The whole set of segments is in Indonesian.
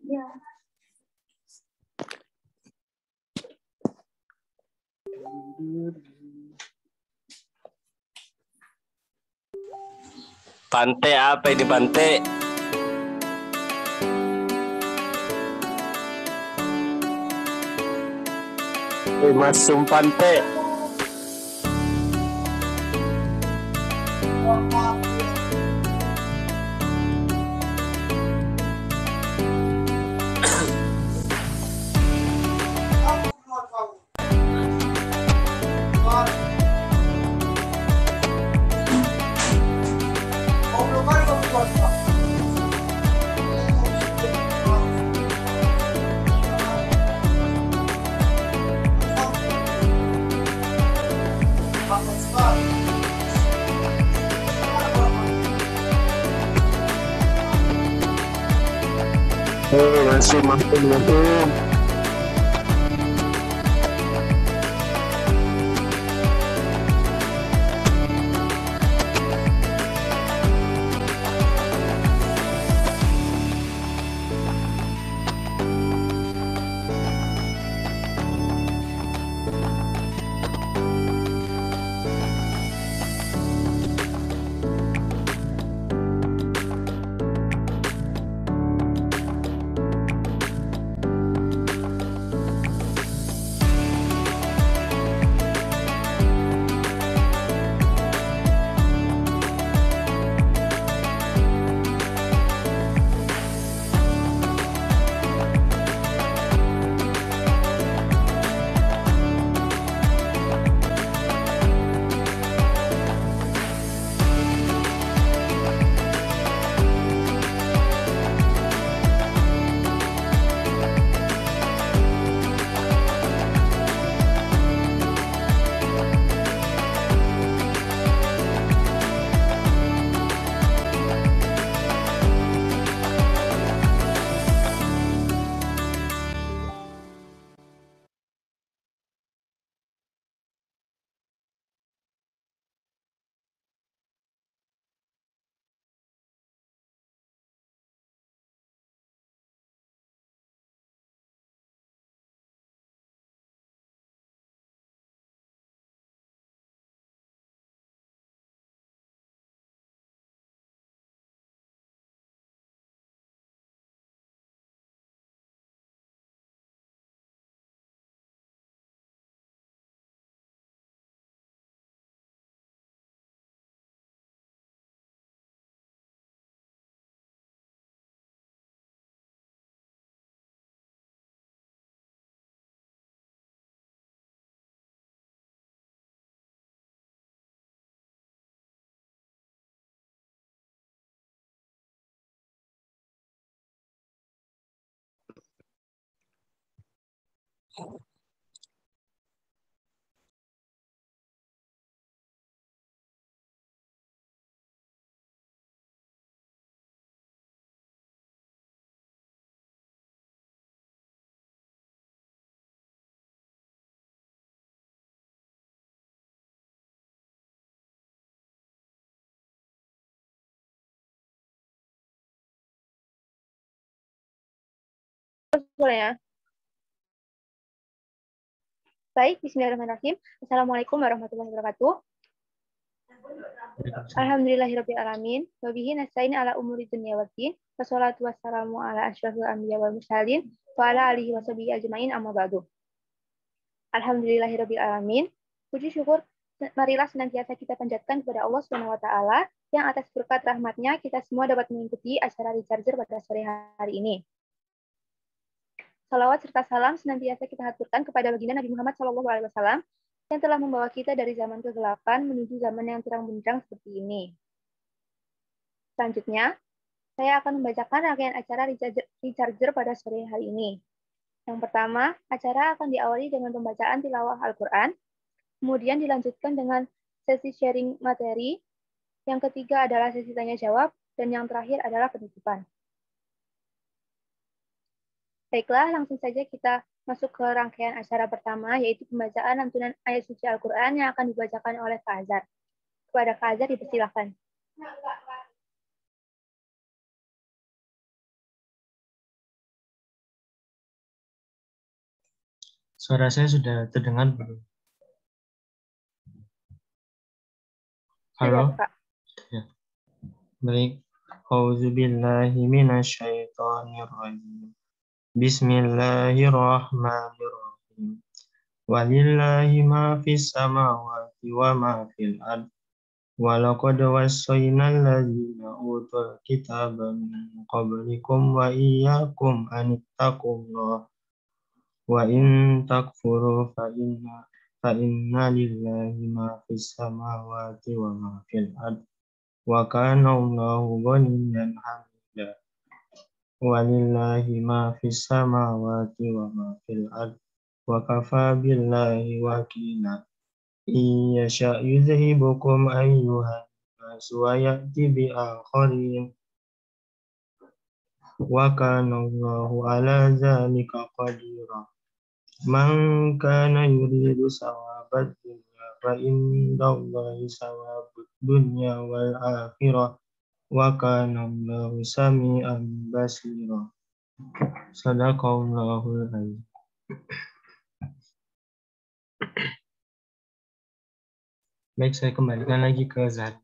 Ya. Pante apa ini Pante? Mas Sumpante. Masih maklum. Boleh ya? Baik, bismillahirrahmanirrahim. Assalamualaikum warahmatullahi wabarakatuh. Alhamdulillahirrahmanirrahim. Wabihi nasta'in ala umuri dunya waddin. Wassalatu wassalamu ala asyrafil anbiya wal mursalin wa ala alihi washabihi ajmain amma ba'du. Alhamdulillahirrahmanirrahim. Puji syukur marilah senantiasa kita panjatkan kepada Allah Subhanahu wa taala yang atas berkat rahmatnya kita semua dapat mengikuti acara Recharger pada sore hari ini. Salawat serta salam senantiasa kita haturkan kepada baginda Nabi Muhammad SAW yang telah membawa kita dari zaman kegelapan menuju zaman yang terang benderang seperti ini. Selanjutnya, saya akan membacakan rangkaian acara Recharger pada sore hari ini. Yang pertama, acara akan diawali dengan pembacaan tilawah Al-Quran, kemudian dilanjutkan dengan sesi sharing materi, yang ketiga adalah sesi tanya-jawab, dan yang terakhir adalah penutupan. Baiklah, langsung saja kita masuk ke rangkaian acara pertama, yaitu pembacaan lantunan ayat suci Al-Quran yang akan dibacakan oleh Kak Azhar. Kepada Kak Azhar, dipersilakan. Suara saya sudah terdengar belum? Sudah, Halo? Kak. Ya. Baik. Auzubillahi minasyaitonirrajim. Bismillahirrahmanirrahim. Walillahi ma fis samawati wa ma fil ard. Walaqad wassayna alladzina utul kitaba min qablikum wa iyyakum an ittaqullah. Wa in takfuru fa inna lillahi ma fis samawati wa ma fil ard. Wa kana Allahu ghaniyyan hamida. Walillahi ma fis samawati wa ma fil ard. Wa kafa billahi wakila. Iyasha yuzhibukum ayyuhan nas wa ya'ti bi akharin. Wa kana Allahu ala dzalika qadira. Man kana yuridu sawabad dunya fa indallahi sawabud dunya wal akhirah. Wa kana Allahu sami'an basira. Sadaqallahul azim. Baik, saya kembalikan lagi ke Zahra.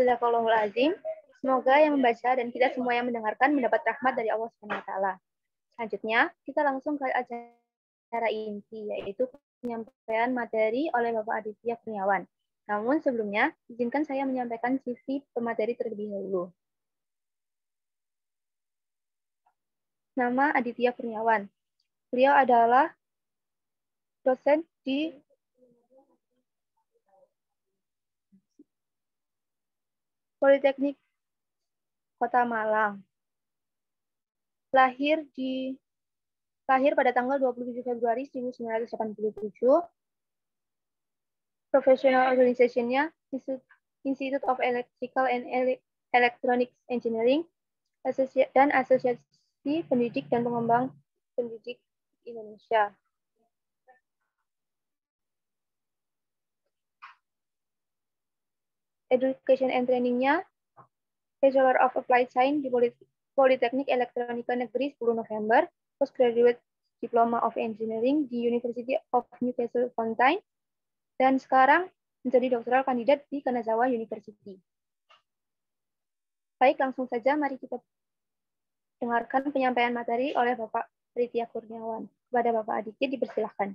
Sadaqallahul azim. Semoga yang membaca dan kita semua yang mendengarkan mendapat rahmat dari Allah Subhanahu wa taala. Selanjutnya, kita langsung ke acara inti, yaitu penyampaian materi oleh Bapak Aditya Kurniawan. Namun sebelumnya, izinkan saya menyampaikan CV pemateri terlebih dahulu. Nama Aditya Kurniawan. Beliau adalah dosen di Politeknik Kota Malang. Lahir pada tanggal 27 Februari 1987. Professional organization-nya Institute of Electrical and Electronics Engineering dan Asosiasi Pendidik dan Pengembang Pendidik Indonesia. Education and Training-nya Bachelor of Applied Science di Politeknik Elektronika Negeri 10 November, Postgraduate Diploma of Engineering di University of Newcastle upon Tyne, dan sekarang menjadi doktoral kandidat di Kanazawa University. Baik, langsung saja mari kita dengarkan penyampaian materi oleh Bapak Aditya Kurniawan. Kepada Bapak Aditya dipersilahkan.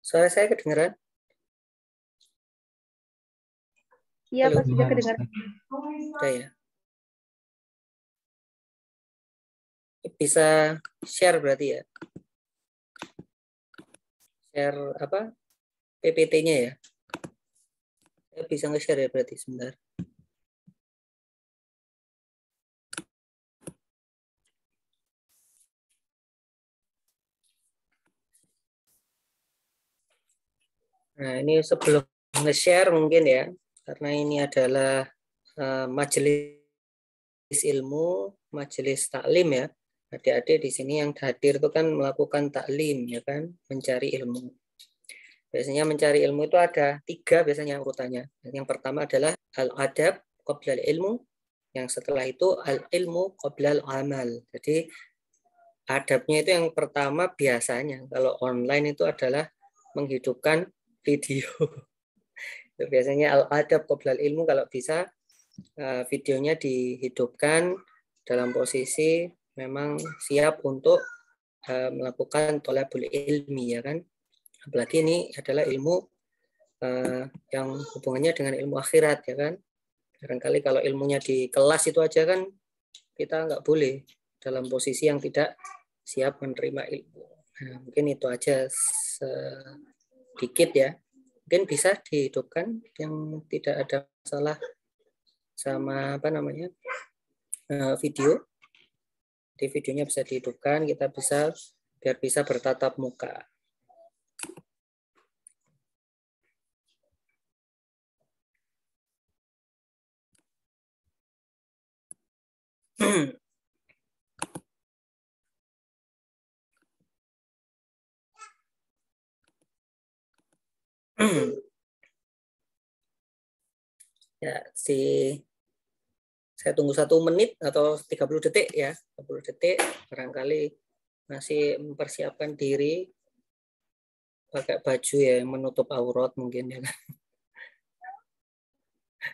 Suara saya kedengaran? Iya, Pak, sudah kedengaran. Sudah ya. Bisa share berarti ya? Share apa? PPT-nya ya? Saya bisa nge-share ya berarti, sebentar. Nah, ini sebelum nge-share mungkin ya, karena ini adalah majelis ilmu, majelis taklim ya. Adik-adik di sini yang hadir itu kan melakukan taklim ya kan, mencari ilmu. Biasanya mencari ilmu itu ada 3 biasanya urutannya. Yang pertama adalah al-adab qabla al-ilmu, yang setelah itu al-ilmu qabla al-amal. Jadi adabnya itu yang pertama biasanya kalau online itu adalah menghidupkan video. Biasanya al-adab qabla al-ilmu, kalau bisa videonya dihidupkan dalam posisi memang siap untuk melakukan thalabul ilmi ya kan. Apalagi ini adalah ilmu yang hubungannya dengan ilmu akhirat ya kan. Barangkali kalau ilmunya di kelas itu aja kan kita nggak boleh dalam posisi yang tidak siap menerima ilmu. Nah, mungkin itu aja sedikit ya. Mungkin bisa dihidupkan yang tidak ada masalah sama apa namanya video. Di videonya bisa dihidupkan, kita bisa biar bisa bertatap muka. Ya, saya tunggu 1 menit atau 30 detik ya. 30 detik, barangkali masih mempersiapkan diri pakai baju ya yang menutup aurat mungkin ya kan.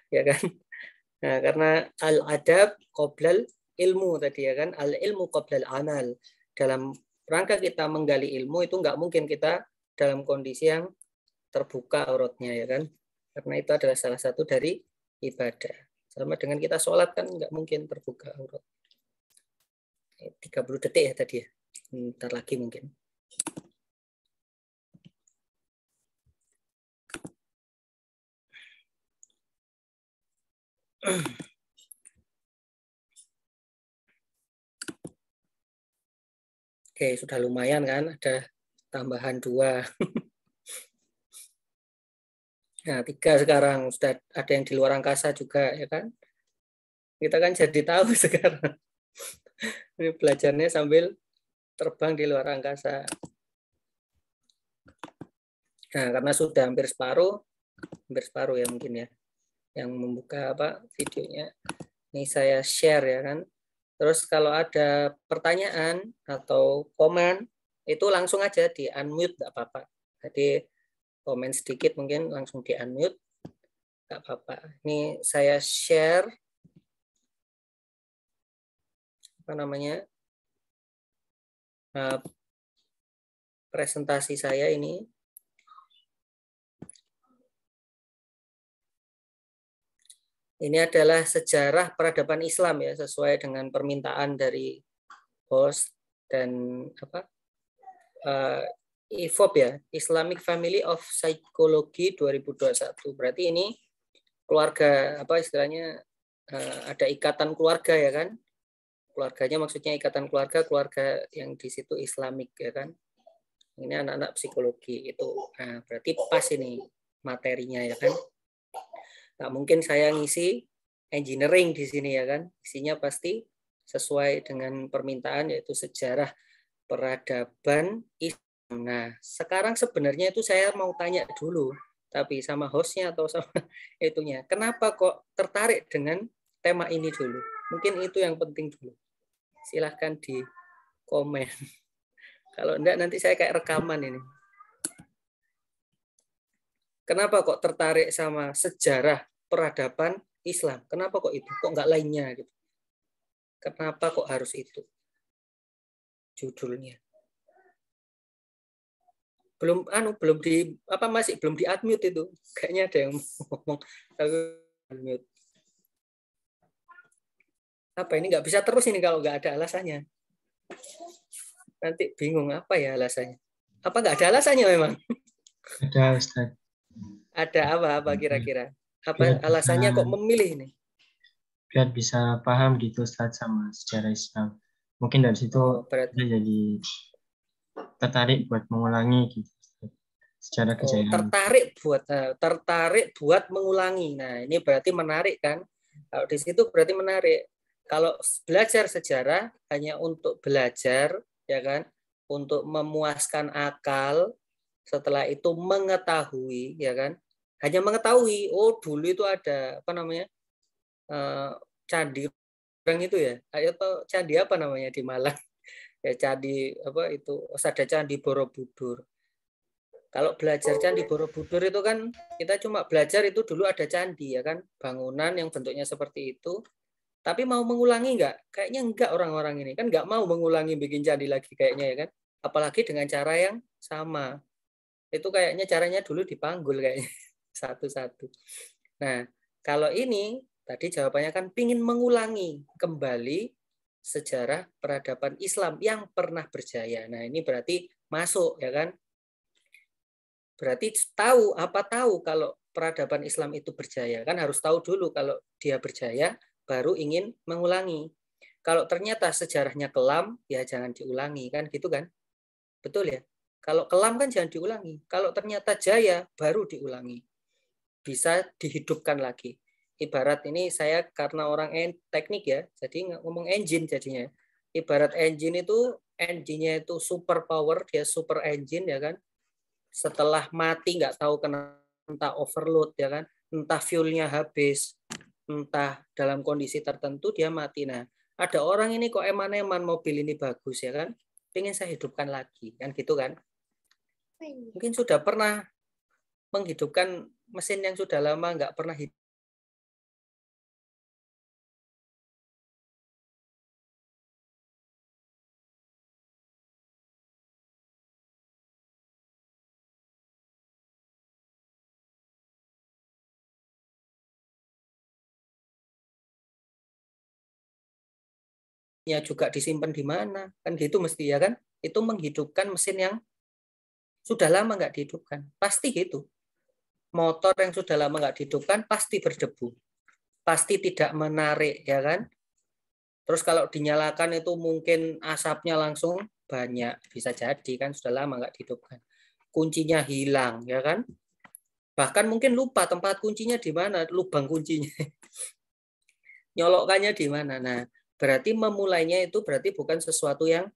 Ya kan? Nah, karena al-adab qoblal ilmu tadi ya kan, al-ilmu qoblal amal. Dalam rangka kita menggali ilmu itu nggak mungkin kita dalam kondisi yang terbuka auratnya ya kan. Karena itu adalah salah satu dari ibadah. Sama dengan kita sholat kan nggak mungkin terbuka aurat. 30 detik ya tadi ya. Bentar lagi mungkin. Oke, sudah lumayan kan, ada tambahan 2. Nah, 3 sekarang, sudah ada yang di luar angkasa juga, ya kan? Kita kan jadi tahu sekarang. Ini belajarnya sambil terbang di luar angkasa. Nah, karena sudah hampir separuh ya mungkin ya, yang membuka videonya. Ini saya share ya kan. Terus kalau ada pertanyaan atau komen, itu langsung aja di unmute, nggak apa-apa. Jadi komen sedikit mungkin langsung di unmute, nggak apa-apa. Ini saya share presentasi saya ini. Ini adalah sejarah peradaban Islam ya, sesuai dengan permintaan dari host dan IFOP ya, Islamic Family of Psychology 2021. Berarti ini keluarga istilahnya ada ikatan keluarga ya kan? Keluarganya maksudnya ikatan keluarga yang di situ Islamik ya kan? Ini anak-anak psikologi itu. Nah, berarti pas ini materinya ya kan? Nggak mungkin saya ngisi engineering di sini ya kan? Isinya pasti sesuai dengan permintaan, yaitu sejarah peradaban Islam. Nah, sekarang sebenarnya itu saya mau tanya dulu, tapi sama hostnya atau sama itunya. Kenapa kok tertarik dengan tema ini dulu? Mungkin itu yang penting dulu. Silahkan di komen. Kalau enggak nanti saya kayak rekaman ini. Kenapa kok tertarik sama sejarah peradaban Islam? Kenapa kok itu? Kok nggak lainnya gitu? Kenapa kok harus itu? Judulnya. Masih belum di unmute itu. Kayaknya ada yang ngomong unmute. Apa ini nggak bisa terus ini kalau nggak ada alasannya. Nanti bingung apa ya alasannya. Apa nggak ada alasannya memang? Ada, Ustaz. Ada apa kira-kira? Apa alasannya kok memilih ini? Biar bisa paham gitu Ustaz sama sejarah Islam. Mungkin dari situ kita jadi tertarik buat mengulangi gitu. Secara kejayaan. Tertarik buat mengulangi. Nah, ini berarti menarik kan? Kalau di situ berarti menarik. Kalau belajar sejarah hanya untuk belajar, ya kan? Untuk memuaskan akal, setelah itu mengetahui, ya kan? Hanya mengetahui, oh dulu itu ada candi orang itu ya, atau candi apa namanya di Malang? Ya candi ada candi Borobudur. Kalau belajar candi Borobudur itu kan kita cuma belajar itu dulu ada candi ya kan, bangunan yang bentuknya seperti itu. Tapi mau mengulangi nggak? Kayaknya enggak, orang-orang ini kan nggak mau mengulangi bikin candi lagi kayaknya ya kan. Apalagi dengan cara yang sama. Itu kayaknya caranya dulu dipanggul kayaknya satu-satu. Nah, kalau ini tadi jawabannya kan pingin mengulangi kembali sejarah peradaban Islam yang pernah berjaya. Nah, ini berarti masuk ya kan? Berarti tahu kalau peradaban Islam itu berjaya, kan harus tahu dulu kalau dia berjaya baru ingin mengulangi. Kalau ternyata sejarahnya kelam, ya jangan diulangi kan gitu kan? Betul ya? Kalau kelam kan jangan diulangi. Kalau ternyata jaya baru diulangi. Bisa dihidupkan lagi. Ibarat ini saya karena orang teknik ya, jadi ngomong engine jadinya. Ibarat engine-nya itu super power, dia super engine ya kan. setelah mati nggak tahu kenapa, entah overload ya kan, entah fuelnya habis, entah dalam kondisi tertentu dia mati. Nah, ada orang ini kok eman-eman mobil ini bagus ya kan, pengen saya hidupkan lagi kan gitu kan. Mungkin sudah pernah menghidupkan mesin yang sudah lama nggak pernah hidup. Ya juga disimpan di mana kan gitu mesti ya kan, itu menghidupkan mesin yang sudah lama nggak dihidupkan pasti gitu. Motor yang sudah lama nggak dihidupkan pasti berdebu, pasti tidak menarik ya kan. Terus kalau dinyalakan itu mungkin asapnya langsung banyak, bisa jadi kan sudah lama nggak dihidupkan, kuncinya hilang ya kan, bahkan mungkin lupa tempat kuncinya di mana, lubang kuncinya nyolokkannya di mana. Nah, berarti memulainya itu berarti bukan sesuatu yang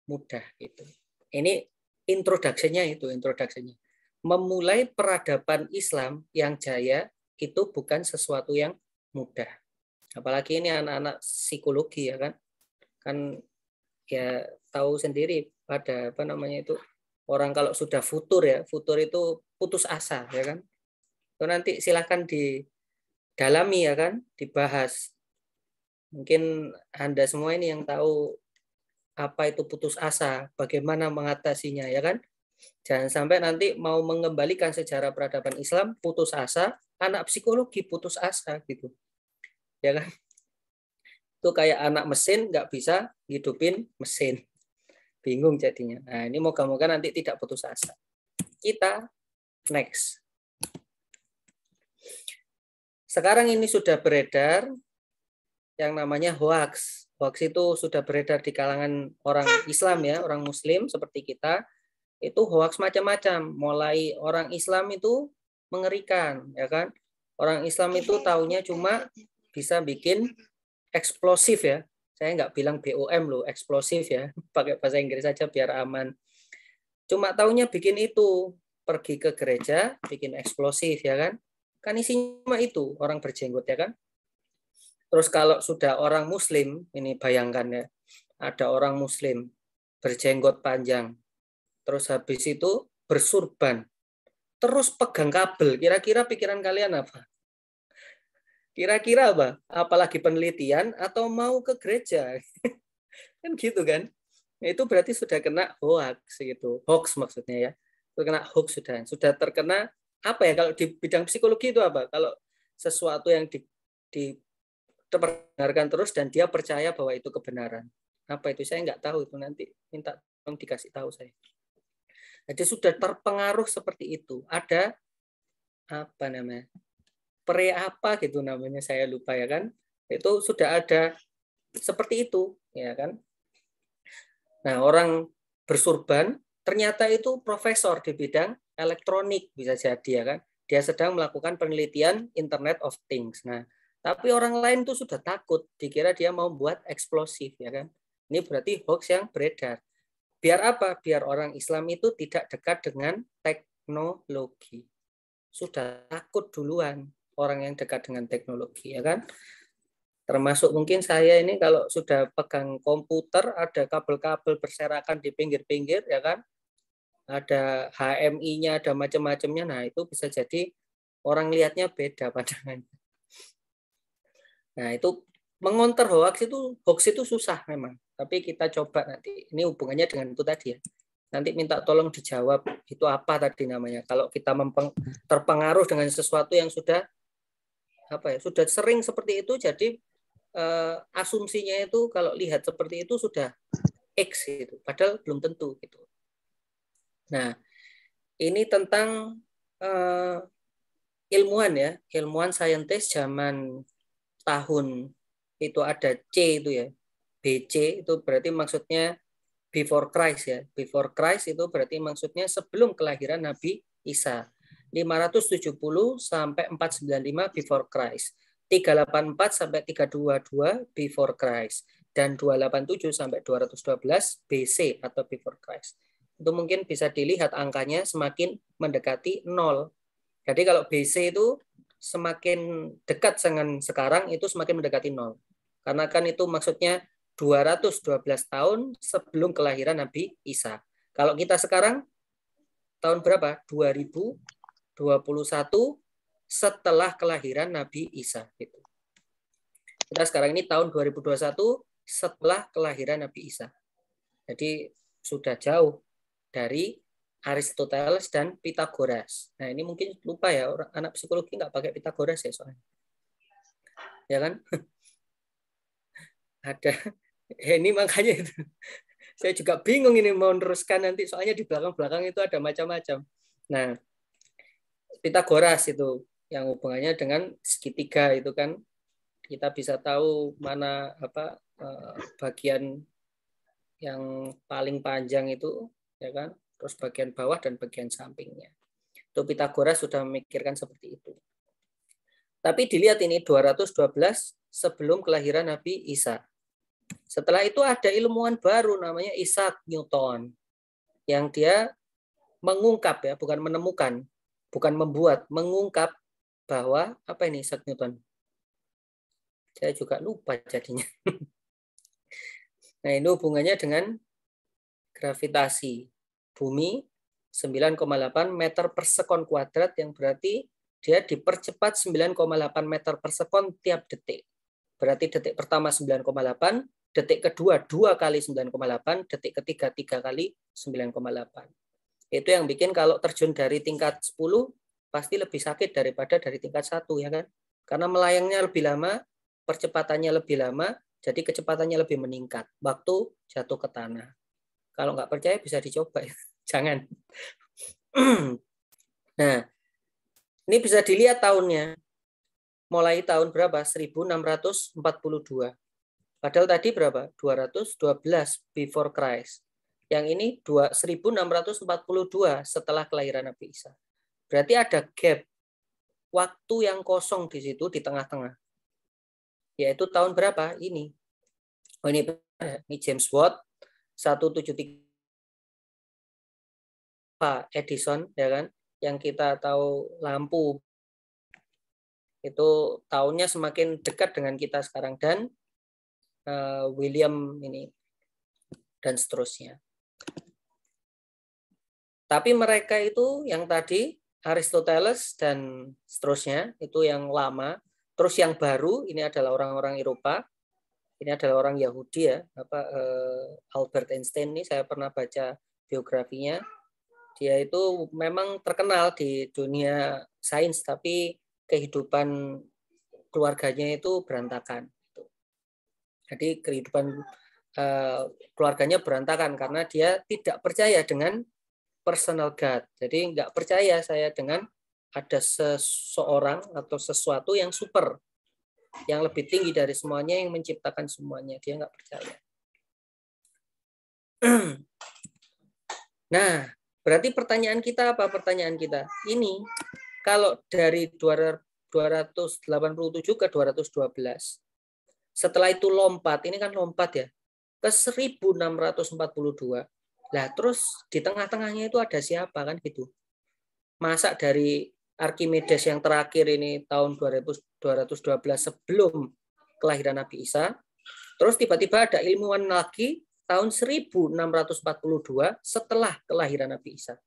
mudah gitu. Ini introduction-nya itu, introduction-nya. Memulai peradaban Islam yang jaya itu bukan sesuatu yang mudah. Apalagi ini anak-anak psikologi ya kan. Kan ya tahu sendiri pada apa namanya itu, orang kalau sudah futur ya, futur itu putus asa ya kan. Itu nanti silakan didalami ya kan, dibahas. Mungkin Anda semua ini yang tahu apa itu putus asa, bagaimana mengatasinya ya kan. Jangan sampai nanti mau mengembalikan sejarah peradaban Islam putus asa, anak psikologi putus asa gitu. Ya kan? Itu kayak anak mesin nggak bisa hidupin mesin. Bingung jadinya. Nah, ini moga-moga nanti tidak putus asa. Kita next. Sekarang ini sudah beredar yang namanya hoax. Hoax itu sudah beredar di kalangan orang Islam ya, orang Muslim seperti kita. Itu hoax macam-macam. Mulai orang Islam itu mengerikan, ya kan? Orang Islam itu taunya cuma bisa bikin eksplosif ya. Saya nggak bilang BOM loh, eksplosif ya. Pakai bahasa Inggris saja biar aman. Cuma taunya bikin itu, pergi ke gereja, bikin eksplosif ya kan? Kan isinya itu orang berjenggot ya kan? Terus kalau sudah orang Muslim, ini bayangkan ya, ada orang Muslim berjenggot panjang, terus habis itu bersurban, terus pegang kabel, kira-kira pikiran kalian apa? Kira-kira apa? Apalagi penelitian atau mau ke gereja? Kan gitu kan? Itu berarti sudah kena hoax gitu, hoax maksudnya ya, terkena hoax sudah terkena apa ya? Kalau di bidang psikologi itu apa? Kalau sesuatu yang diperdengarkan terus dan dia percaya bahwa itu kebenaran. Apa itu? Saya nggak tahu itu, nanti minta tolong dikasih tahu saya. Jadi sudah terpengaruh seperti itu. Ada apa namanya? Apa gitu namanya, saya lupa ya kan. Itu sudah ada seperti itu ya kan. Nah, orang bersurban ternyata itu profesor di bidang elektronik bisa jadi ya kan. Dia sedang melakukan penelitian Internet of Things. Nah, tapi orang lain tuh sudah takut, dikira dia mau buat eksplosif ya kan. Ini berarti hoax yang beredar. Biar apa? Biar orang Islam itu tidak dekat dengan teknologi. Sudah takut duluan orang yang dekat dengan teknologi ya kan. Termasuk mungkin saya ini kalau sudah pegang komputer, ada kabel-kabel berserakan di pinggir-pinggir ya kan. Ada HMI-nya, ada macam-macamnya. Nah, itu bisa jadi orang lihatnya beda pandangannya. Nah, itu mengonter hoax itu susah memang. Tapi kita coba nanti. Ini hubungannya dengan itu tadi ya. Nanti minta tolong dijawab itu apa tadi namanya. Kalau kita terpengaruh dengan sesuatu yang sudah sudah sering seperti itu, jadi asumsinya itu kalau lihat seperti itu sudah X gitu. Padahal belum tentu gitu. Nah, ini tentang ilmuwan ya, ilmuwan saintis zaman tahun itu ada C itu ya, BC itu berarti maksudnya before Christ ya. Before Christ itu berarti maksudnya sebelum kelahiran Nabi Isa. 570 sampai 495 before Christ. 384 sampai 322 before Christ. Dan 287 sampai 212 BC atau before Christ. itu mungkin bisa dilihat angkanya semakin mendekati 0. Jadi kalau BC itu semakin dekat dengan sekarang itu semakin mendekati 0. Karena kan itu maksudnya 212 tahun sebelum kelahiran Nabi Isa. Kalau kita sekarang tahun berapa? 2021 setelah kelahiran Nabi Isa. Gitu. Kita sekarang ini tahun 2021 setelah kelahiran Nabi Isa. Jadi sudah jauh dari Aristoteles dan Pythagoras. Nah ini mungkin lupa ya, orang anak psikologi nggak pakai Pythagoras ya soalnya. Ya kan? Ada. Ini makanya itu. Saya juga bingung ini mau meneruskan nanti, soalnya di belakang-belakang itu ada macam-macam. Nah, Pythagoras itu yang hubungannya dengan segitiga itu kan kita bisa tahu mana bagian yang paling panjang itu, ya kan? Terus bagian bawah dan bagian sampingnya. Itu Pythagoras sudah memikirkan seperti itu. Tapi dilihat ini 212 sebelum kelahiran Nabi Isa. Setelah itu ada ilmuwan baru namanya Isaac Newton. Yang dia mengungkap ya, bukan menemukan, bukan membuat, mengungkap bahwa apa ini Isaac Newton? Saya juga lupa jadinya. Nah, ini hubungannya dengan gravitasi. Bumi 9,8 meter per sekon kuadrat, yang berarti dia dipercepat 9,8 meter per sekon tiap detik. Berarti detik pertama 9,8, detik kedua 2 kali 9,8, detik ketiga 3 kali 9,8. Itu yang bikin kalau terjun dari tingkat 10 pasti lebih sakit daripada dari tingkat 1, ya kan? Karena melayangnya lebih lama, percepatannya lebih lama, jadi kecepatannya lebih meningkat waktu jatuh ke tanah. Kalau nggak percaya bisa dicoba, jangan. Nah, ini bisa dilihat tahunnya. Mulai tahun berapa? 1642. Padahal tadi berapa? 212 before Christ. Yang ini 1642 setelah kelahiran Nabi Isa. Berarti ada gap waktu yang kosong di situ di tengah-tengah. Yaitu tahun berapa? Ini. Oh, ini James Watt 173 Pak Edison, ya kan? Yang kita tahu lampu itu tahunnya semakin dekat dengan kita sekarang, dan William ini dan seterusnya. Tapi mereka itu yang tadi Aristoteles dan seterusnya itu yang lama. Terus yang baru ini adalah orang-orang Eropa. Ini adalah orang Yahudi ya, Albert Einstein ini saya pernah baca biografinya. Dia itu memang terkenal di dunia sains, tapi kehidupan keluarganya itu berantakan. Jadi kehidupan keluarganya berantakan karena dia tidak percaya dengan personal God. Jadi nggak percaya saya dengan ada seseorang atau sesuatu yang super, yang lebih tinggi dari semuanya, yang menciptakan semuanya. Dia nggak percaya. Nah, berarti pertanyaan kita apa? Pertanyaan kita ini, kalau dari 287 ke 212, setelah itu lompat, ini kan lompat ya, ke 1642. Nah, terus di tengah-tengahnya itu ada siapa kan gitu? Masa dari Archimedes yang terakhir ini tahun 212 sebelum kelahiran Nabi Isa, terus tiba-tiba ada ilmuwan lagi tahun 1642 setelah kelahiran Nabi Isa.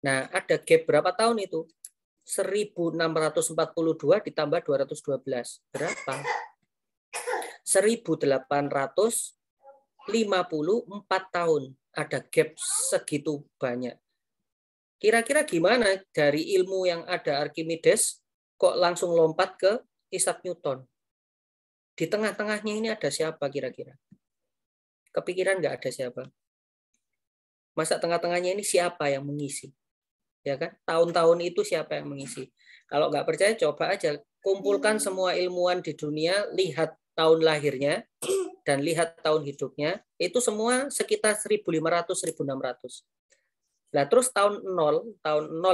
Nah, ada gap berapa tahun itu? 1642 ditambah 212. Berapa? 1854 tahun. Ada gap segitu banyak. Kira-kira gimana dari ilmu yang ada Archimedes kok langsung lompat ke Isaac Newton? Di tengah-tengahnya ini ada siapa kira-kira? Kepikiran nggak ada siapa? Masa tengah-tengahnya ini siapa yang mengisi? Ya kan? Tahun-tahun itu siapa yang mengisi? Kalau nggak percaya coba aja kumpulkan semua ilmuwan di dunia, lihat tahun lahirnya dan lihat tahun hidupnya, itu semua sekitar 1500-1600. Nah, terus tahun 0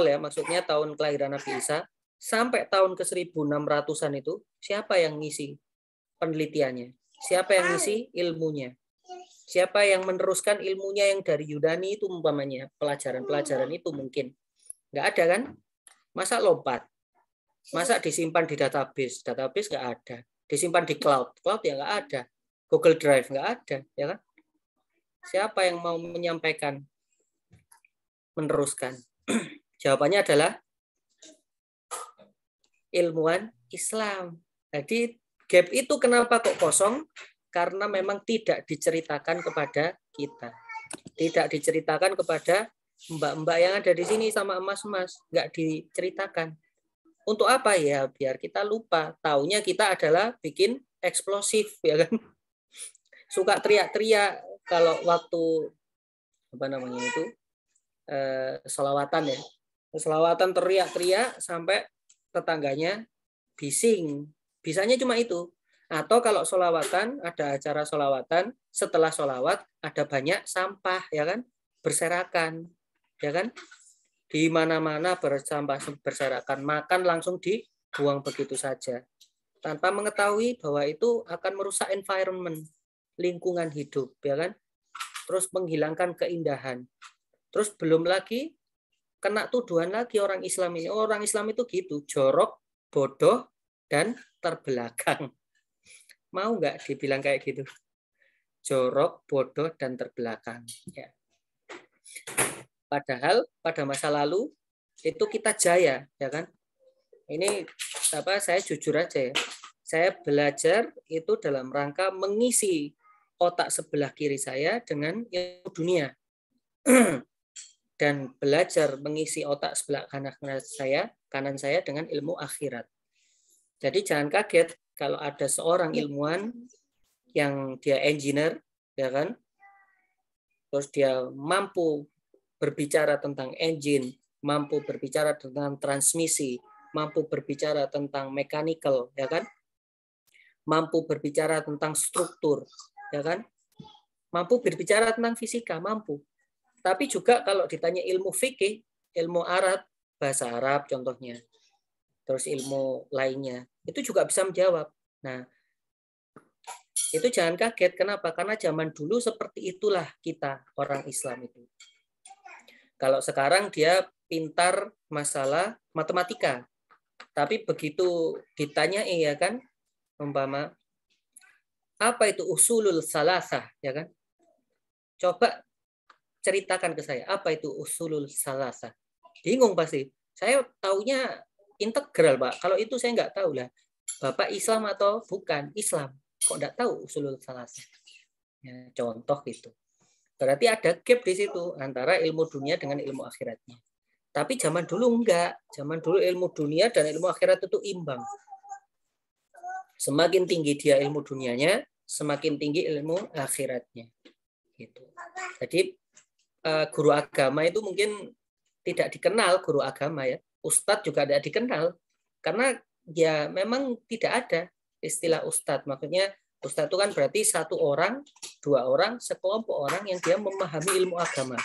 ya, maksudnya tahun kelahiran Nabi Isa, sampai tahun ke 1600-an itu, siapa yang ngisi penelitiannya? Siapa yang ngisi ilmunya? Siapa yang meneruskan ilmunya yang dari Yunani itu umpamanya, pelajaran-pelajaran itu mungkin. Nggak ada kan? Masa lompat? Masa disimpan di database? Database nggak ada. Disimpan di cloud? Cloud ya nggak ada. Google Drive nggak ada, ya kan? Siapa yang mau menyampaikan, meneruskan? Jawabannya adalah ilmuwan Islam. Jadi gap itu kenapa kok kosong? Karena memang tidak diceritakan kepada kita. Tidak diceritakan kepada mbak-mbak yang ada di sini sama emas-emas. Nggak diceritakan. Untuk apa ya? Biar kita lupa. Taunya kita adalah bikin eksplosif, ya kan? Suka teriak-teriak kalau waktu apa namanya itu selawatan ya. Selawatan teriak-teriak sampai tetangganya bising. Bisanya cuma itu. Atau kalau solawatan, ada acara solawatan, setelah solawat ada banyak sampah, ya kan, berserakan, ya kan, di mana-mana bersampah berserakan, makan langsung dibuang begitu saja, tanpa mengetahui bahwa itu akan merusak environment, lingkungan hidup, ya kan, terus menghilangkan keindahan, terus belum lagi kena tuduhan lagi orang Islam ini, orang Islam itu gitu, jorok, bodoh, dan terbelakang. Mau nggak dibilang kayak gitu? Jorok, bodoh, dan terbelakang. Ya. Padahal pada masa lalu itu kita jaya, ya kan? Ini apa? Saya jujur aja ya. Saya belajar itu dalam rangka mengisi otak sebelah kiri saya dengan ilmu dunia, dan belajar mengisi otak sebelah kanan saya dengan ilmu akhirat. Jadi jangan kaget kalau ada seorang ilmuwan yang dia engineer, ya kan, terus dia mampu berbicara tentang engine, mampu berbicara tentang transmisi, mampu berbicara tentang mechanical, ya kan, mampu berbicara tentang struktur, ya kan, mampu berbicara tentang fisika, mampu. Tapi juga kalau ditanya ilmu fikih, ilmu Arab, bahasa Arab contohnya, terus ilmu lainnya, itu juga bisa menjawab. Nah, itu jangan kaget. Kenapa? Karena zaman dulu seperti itulah kita, orang Islam itu. Kalau sekarang dia pintar masalah matematika, tapi begitu ditanya, ya kan, umpama, apa itu usulul salasah, ya kan? Coba ceritakan ke saya, apa itu usulul salasah? Bingung pasti. Saya taunya integral, Pak. Kalau itu saya nggak tahu lah. Bapak Islam atau bukan Islam? Kok nggak tahu usulul salasah? Ya, contoh gitu. Berarti ada gap di situ antara ilmu dunia dengan ilmu akhiratnya. Tapi zaman dulu enggak. Zaman dulu ilmu dunia dan ilmu akhirat itu imbang. Semakin tinggi dia ilmu dunianya, semakin tinggi ilmu akhiratnya. Gitu. Jadi guru agama itu mungkin tidak dikenal guru agama ya. Ustadz juga tidak dikenal karena ya memang tidak ada istilah ustadz. Maksudnya ustadz itu kan berarti satu orang, dua orang, sekelompok orang yang dia memahami ilmu agama.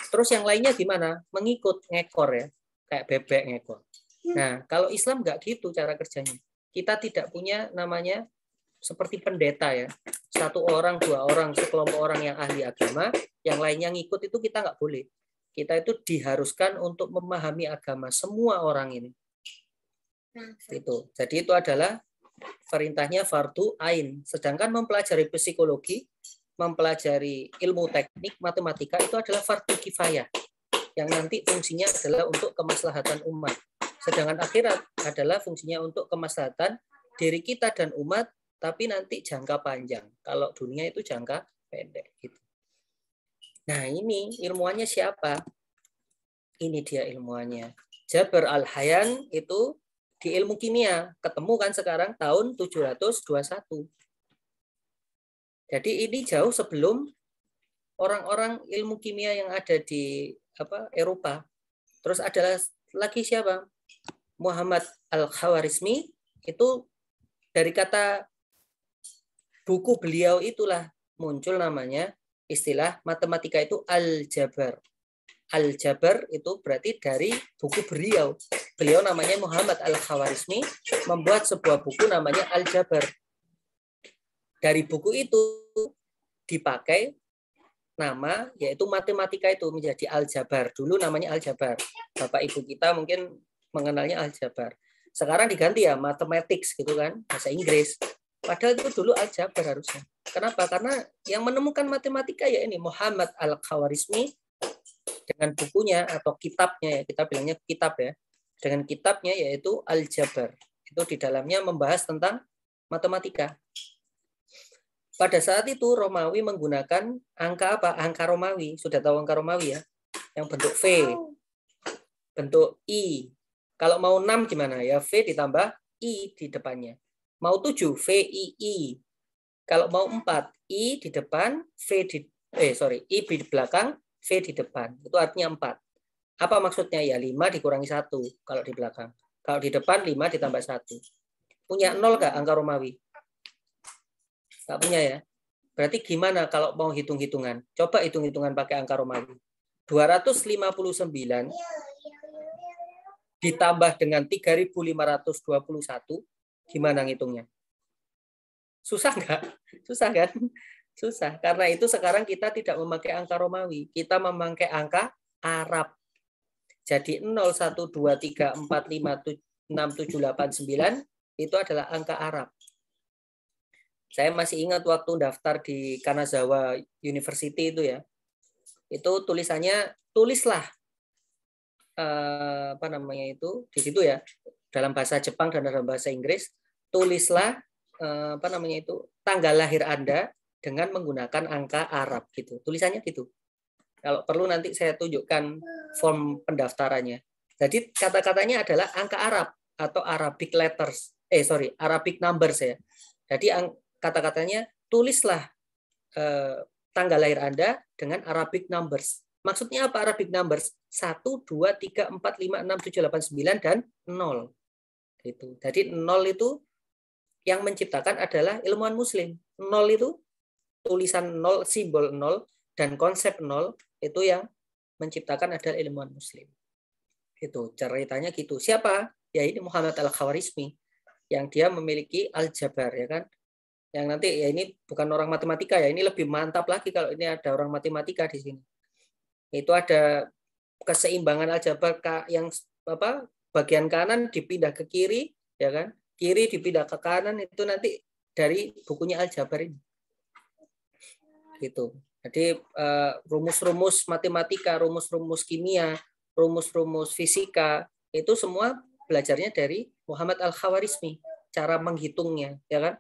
Terus yang lainnya gimana? Mengikut, ngekor ya, kayak bebek ngekor. Nah, kalau Islam nggak gitu cara kerjanya. Kita tidak punya namanya seperti pendeta ya. Satu orang, dua orang, sekelompok orang yang ahli agama, yang lainnya ngikut itu kita nggak boleh. Kita itu diharuskan untuk memahami agama semua orang ini. Itu. Jadi itu adalah perintahnya fardu ain. Sedangkan mempelajari psikologi, mempelajari ilmu teknik, matematika itu adalah fardu kifayah. Yang nanti fungsinya adalah untuk kemaslahatan umat. Sedangkan akhirat adalah fungsinya untuk kemaslahatan diri kita dan umat, tapi nanti jangka panjang. Kalau dunia itu jangka pendek. Gitu. Nah ini ilmuannya siapa? Ini dia ilmuannya. Jaber Al-Hayyan itu di ilmu kimia. Ketemu kan sekarang tahun 721. Jadi ini jauh sebelum orang-orang ilmu kimia yang ada di Eropa. Terus ada lagi siapa? Muhammad Al-Khawarizmi. Itu dari kata buku beliau itulah muncul namanya istilah matematika itu aljabar. Aljabar itu berarti dari buku beliau. Beliau namanya Muhammad Al-Khawarizmi membuat sebuah buku namanya Aljabar. Dari buku itu dipakai nama, yaitu matematika itu menjadi aljabar. Dulu namanya aljabar. Bapak Ibu kita mungkin mengenalnya aljabar. Sekarang diganti ya mathematics gitu kan, bahasa Inggris. Padahal itu dulu aljabar harusnya. Kenapa? Karena yang menemukan matematika ya ini Muhammad Al-Khawarizmi dengan bukunya atau kitabnya ya, kita bilangnya kitab ya. Dengan kitabnya yaitu Aljabar. Itu di dalamnya membahas tentang matematika. Pada saat itu Romawi menggunakan angka apa? Angka Romawi. Sudah tahu angka Romawi ya? Yang bentuk V, bentuk I. Kalau mau 6 gimana? Ya V ditambah I di depannya. Mau 7, V, I, I. Kalau mau 4, I di depan, I di belakang, V di depan. Itu artinya 4. Apa maksudnya? Ya 5 dikurangi 1 kalau di belakang. Kalau di depan 5 ditambah 1. Punya 0 nggak angka Romawi? Nggak punya ya. Berarti gimana kalau mau hitung-hitungan? Coba hitung-hitungan pakai angka Romawi. 259 ditambah dengan 3.521, gimana ngitungnya? Susah nggak? Susah kan? Susah. Karena itu sekarang kita tidak memakai angka Romawi. Kita memakai angka Arab. Jadi 0, 1, 2, 3, 4, 5, 6, 7, 8, 9 itu adalah angka Arab. Saya masih ingat waktu daftar di Kanazawa University itu ya. Itu tulisannya tulislah apa namanya itu di situ ya, dalam bahasa Jepang dan dalam bahasa Inggris, tulislah apa namanya itu tanggal lahir Anda dengan menggunakan angka Arab gitu. Tulisannya gitu. Kalau perlu nanti saya tunjukkan form pendaftarannya. Jadi kata-katanya adalah angka Arab atau Arabic letters. Arabic numbers ya. Jadi kata-katanya tulislah tanggal lahir Anda dengan Arabic numbers. Maksudnya apa Arabic numbers? 1, 2, 3, 4, 5, 6, 7, 8, 9 dan 0. Gitu. Jadi 0 itu yang menciptakan adalah ilmuwan muslim. 0 itu tulisan 0, simbol 0 dan konsep 0 itu yang menciptakan adalah ilmuwan muslim. Itu ceritanya gitu. Siapa? Ya ini Muhammad Al-Khawarizmi yang dia memiliki aljabar ya kan. Yang nanti ya ini bukan orang matematika ya, ini lebih mantap lagi kalau ini ada orang matematika di sini. Itu ada keseimbangan aljabar yang apa? Bagian kanan dipindah ke kiri ya kan. Kiri dipindah ke kanan itu nanti dari bukunya aljabar ini. Gitu. Jadi rumus-rumus matematika, rumus-rumus kimia, rumus-rumus fisika itu semua belajarnya dari Muhammad Al-Khawarizmi, cara menghitungnya, ya kan?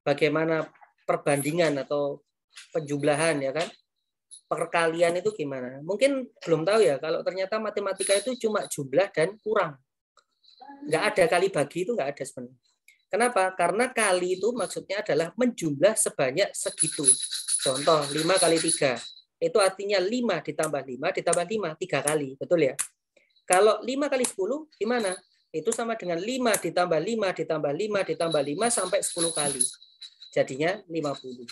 Bagaimana perbandingan atau penjumlahan, ya kan? Perkalian itu gimana? Mungkin belum tahu ya, kalau ternyata matematika itu cuma jumlah dan kurang. Nggak ada kali bagi itu nggak ada sebenarnya. Kenapa? Karena kali itu maksudnya adalah menjumlah sebanyak segitu. Contoh 5 kali 3. Itu artinya 5 ditambah 5 ditambah 5. 3 kali. Betul ya? Kalau 5 kali 10 gimana? Itu sama dengan 5 ditambah 5 ditambah 5 ditambah 5 sampai 10 kali. Jadinya 50.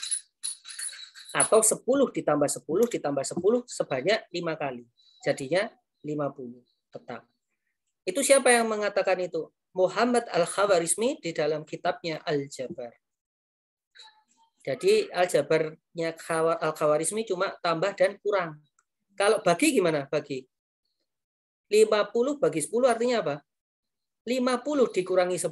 Atau 10 ditambah 10 ditambah 10 sebanyak 5 kali. Jadinya 50. Tetap. Itu siapa yang mengatakan itu? Muhammad Al-Khawarizmi di dalam kitabnya Al-Jabar. Jadi aljabarnya Al-Khawarizmi cuma tambah dan kurang. Kalau bagi gimana? Bagi 50 bagi 10 artinya apa? 50 dikurangi 10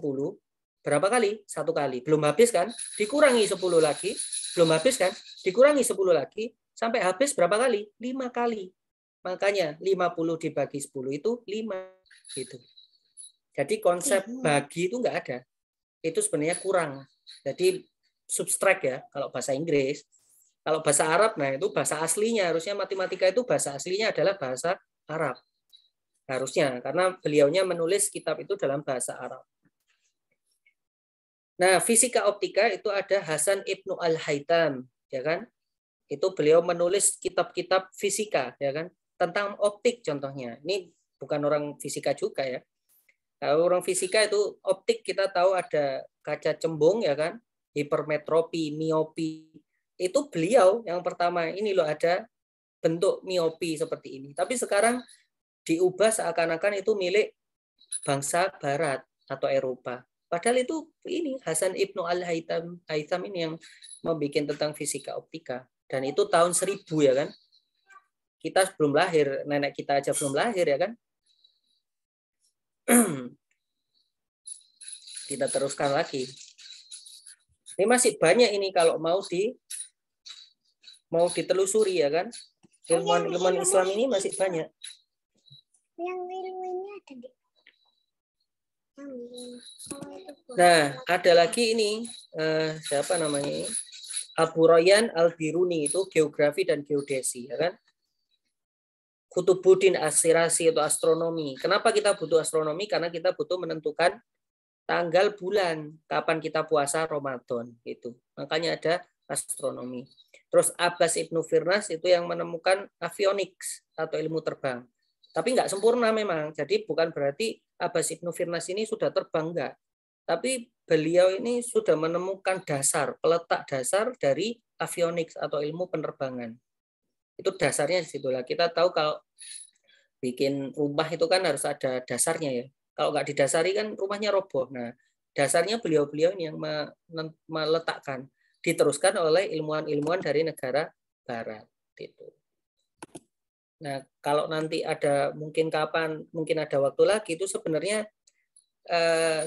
berapa kali? 1 kali. Belum habis kan? Dikurangi 10 lagi. Belum habis kan? Dikurangi 10 lagi. Sampai habis berapa kali? 5 kali. Makanya 50 dibagi 10 itu 5. Gitu. Jadi konsep bagi itu nggak ada. Itu sebenarnya kurang. Jadi subtract ya, kalau bahasa Inggris. Kalau bahasa Arab, nah itu bahasa aslinya. Harusnya matematika itu bahasa aslinya adalah bahasa Arab. Harusnya, karena beliaunya menulis kitab itu dalam bahasa Arab. Nah, fisika optika itu ada Hasan Ibnu Al-Haytham, ya kan? Itu beliau menulis kitab-kitab fisika, ya kan? Tentang optik contohnya. Ini bukan orang fisika juga ya. Kalau orang fisika itu optik kita tahu ada kaca cembung ya kan, hipermetropi, miopi. Itu beliau yang pertama ini loh ada bentuk miopi seperti ini. Tapi sekarang diubah seakan-akan itu milik bangsa Barat atau Eropa. Padahal itu ini Hasan Ibnu Al-Haytham ini yang membuat tentang fisika optika. Dan itu tahun 1000 ya kan. Kita belum lahir, nenek kita aja belum lahir ya kan. Kita teruskan lagi. Ini masih banyak ini kalau mau ditelusuri ya kan. Ilmuwan Islam ini masih banyak. Yang ilmu ini ada di. Nah, ada lagi ini siapa namanya? Abu Rayyan Al-Biruni, itu geografi dan geodesi ya kan. Kutubuddin As-Sirasi itu astronomi. Kenapa kita butuh astronomi? Karena kita butuh menentukan tanggal bulan kapan kita puasa Ramadan gitu. Makanya ada astronomi. Terus Abbas Ibnu Firnas itu yang menemukan avionics atau ilmu terbang. Tapi nggak sempurna memang. Jadi bukan berarti Abbas Ibnu Firnas ini sudah terbang, enggak. Tapi beliau ini sudah menemukan dasar, peletak dasar dari avionics atau ilmu penerbangan. Itu dasarnya di situlah. Kita tahu kalau bikin rumah itu kan harus ada dasarnya ya. Kalau nggak didasari kan rumahnya roboh. Nah, dasarnya beliau-beliau ini yang meletakkan. Diteruskan oleh ilmuwan-ilmuwan dari negara barat. Gitu. Nah, kalau nanti ada mungkin ada waktu lagi itu sebenarnya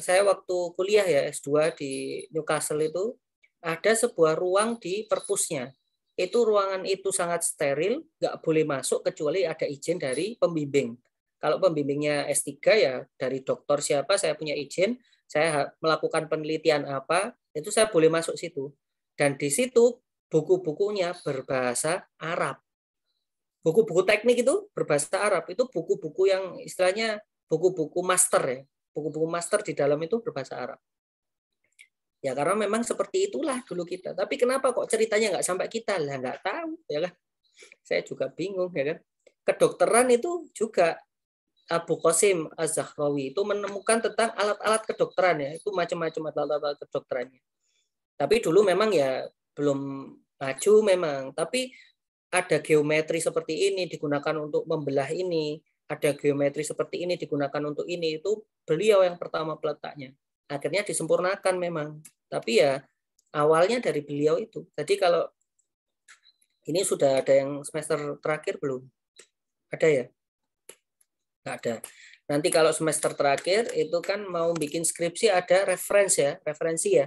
saya waktu kuliah ya S2 di Newcastle itu ada sebuah ruang di perpusnya. Itu ruangan itu sangat steril, nggak boleh masuk kecuali ada izin dari pembimbing. Kalau pembimbingnya S3 ya dari dokter siapa saya punya izin, saya melakukan penelitian apa, itu saya boleh masuk situ. Dan di situ buku-bukunya berbahasa Arab. Buku-buku teknik itu berbahasa Arab, itu buku-buku yang istilahnya buku-buku master ya. Buku-buku master di dalam itu berbahasa Arab. Ya karena memang seperti itulah dulu kita. Tapi kenapa kok ceritanya nggak sampai kita? Lah nggak tahu ya kan. Saya juga bingung ya kan. Kedokteran itu juga Abu Qasim Az-Zahrawi itu menemukan tentang alat-alat kedokteran ya. Itu macam-macam alat-alat kedokterannya. Tapi dulu memang ya belum maju memang. Tapi ada geometri seperti ini digunakan untuk membelah ini. Ada geometri seperti ini digunakan untuk ini. Itu beliau yang pertama peletaknya. Akhirnya disempurnakan memang. Tapi ya awalnya dari beliau itu. Jadi kalau ini sudah ada yang semester terakhir belum? Ada ya? Nggak ada. Nanti kalau semester terakhir itu kan mau bikin skripsi ada referensi ya.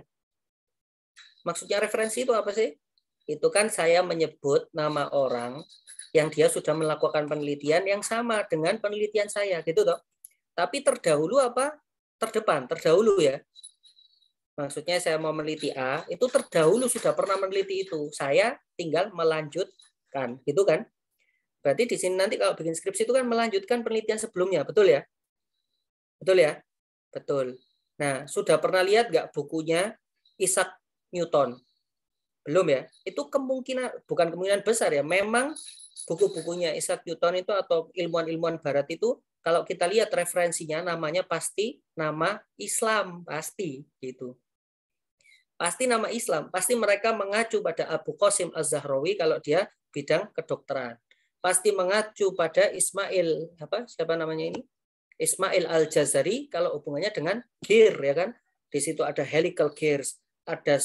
Maksudnya referensi itu apa sih? Itu kan saya menyebut nama orang yang dia sudah melakukan penelitian yang sama dengan penelitian saya, gitu toh. Tapi terdahulu apa? Terdahulu ya. Maksudnya saya mau meneliti A, itu terdahulu sudah pernah meneliti itu. Saya tinggal melanjutkan, gitu kan? Berarti di sini nanti kalau bikin skripsi itu kan melanjutkan penelitian sebelumnya, betul ya? Betul ya? Betul. Nah, sudah pernah lihat nggak bukunya Isaac Newton? Belum ya? Itu bukan kemungkinan besar ya. Memang buku-bukunya Isaac Newton itu atau ilmuwan-ilmuwan barat itu kalau kita lihat referensinya namanya pasti nama Islam, pasti gitu. Pasti nama Islam, pasti mereka mengacu pada Abu Qasim Az-Zahrawi kalau dia bidang kedokteran. Pasti mengacu pada Ismail, siapa namanya ini? Ismail Al-Jazari kalau hubungannya dengan gear ya kan. Di situ ada helical gears, ada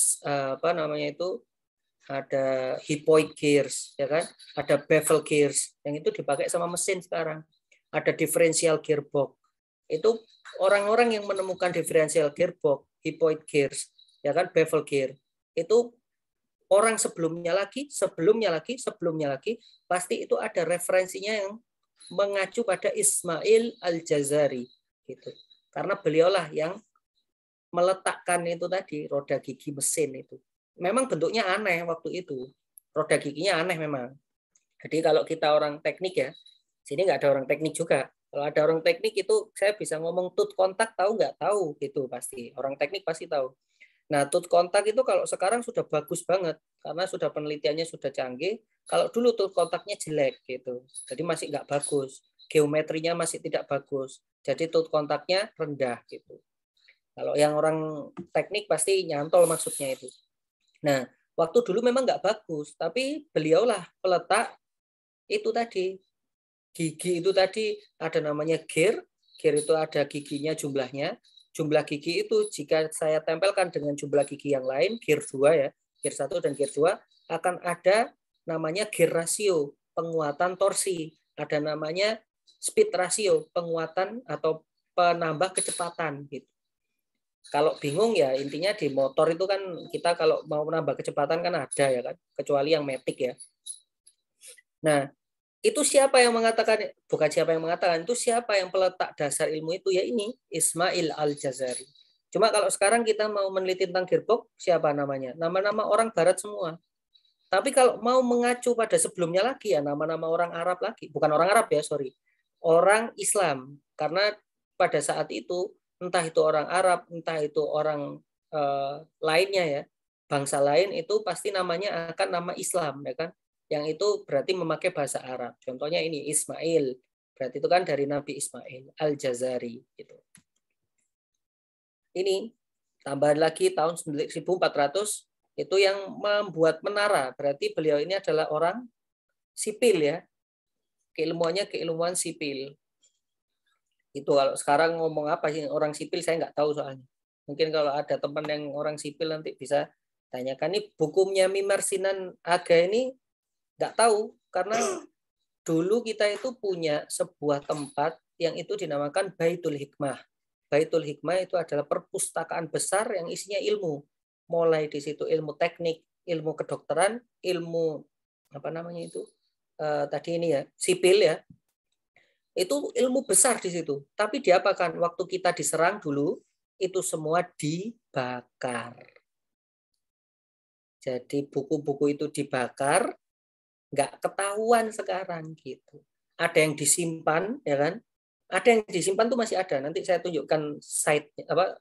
ada hypoid gears ya kan, ada bevel gears yang itu dipakai sama mesin sekarang. Ada differential gearbox. Itu orang-orang yang menemukan differential gearbox, hypoid gears, ya kan, bevel gear. Itu orang sebelumnya lagi, pasti itu ada referensinya yang mengacu pada Ismail Al-Jazari gitu. Karena beliaulah yang meletakkan itu tadi roda gigi mesin itu. Memang bentuknya aneh waktu itu. Roda giginya aneh memang. Jadi kalau kita orang teknik ya, sini nggak ada orang teknik juga. Kalau ada orang teknik itu saya bisa ngomong tooth kontak tahu nggak? Tahu gitu pasti. Orang teknik pasti tahu. Nah, tooth kontak itu kalau sekarang sudah bagus banget karena sudah penelitiannya sudah canggih. Kalau dulu tooth kontaknya jelek gitu. Jadi masih nggak bagus. Geometrinya masih tidak bagus. Jadi tooth kontaknya rendah gitu. Kalau yang orang teknik pasti nyantol maksudnya itu. Nah, waktu dulu memang nggak bagus, tapi beliaulah peletak itu tadi. Gigi itu tadi ada namanya gear itu ada giginya jumlahnya. Jumlah gigi itu jika saya tempelkan dengan jumlah gigi yang lain, gear 2 ya, gear 1 dan gear 2 akan ada namanya gear ratio, penguatan torsi. Ada namanya speed ratio, penguatan atau penambah kecepatan gitu. Kalau bingung ya intinya di motor itu kan kita kalau mau menambah kecepatan kan ada ya kan, kecuali yang matic ya. Nah, itu siapa yang mengatakan, bukan siapa yang mengatakan, itu siapa yang peletak dasar ilmu itu, ya ini Ismail Al-Jazari. Cuma kalau sekarang kita mau meneliti tentang gearbox, siapa namanya? Nama-nama orang barat semua. Tapi kalau mau mengacu pada sebelumnya lagi ya nama-nama orang Arab lagi, bukan orang Arab ya, sorry. Orang Islam. Karena pada saat itu entah itu orang Arab, entah itu orang lainnya ya, bangsa lain itu pasti namanya akan nama Islam ya kan. Yang itu berarti memakai bahasa Arab. Contohnya ini Ismail, berarti itu kan dari Nabi Ismail Al-Jazari gitu. Ini tambahan lagi tahun 1400 itu yang membuat menara, berarti beliau ini adalah orang sipil ya. Keilmuannya keilmuan sipil. Itu kalau sekarang ngomong apa sih orang sipil saya nggak tahu soalnya. Mungkin kalau ada teman yang orang sipil nanti bisa tanyakan. Ini bukunya Mimar Sinan Aga ini nggak tahu karena dulu kita itu punya sebuah tempat yang itu dinamakan Baitul Hikmah. Baitul Hikmah itu adalah perpustakaan besar yang isinya ilmu. Mulai di situ ilmu teknik, ilmu kedokteran, ilmu apa namanya itu tadi ini ya sipil ya. Itu ilmu besar di situ. Tapi diapakan? Waktu kita diserang dulu, itu semua dibakar. Jadi buku-buku itu dibakar, nggak ketahuan sekarang gitu. Ada yang disimpan, ya kan? Ada yang disimpan tuh masih ada. Nanti saya tunjukkan site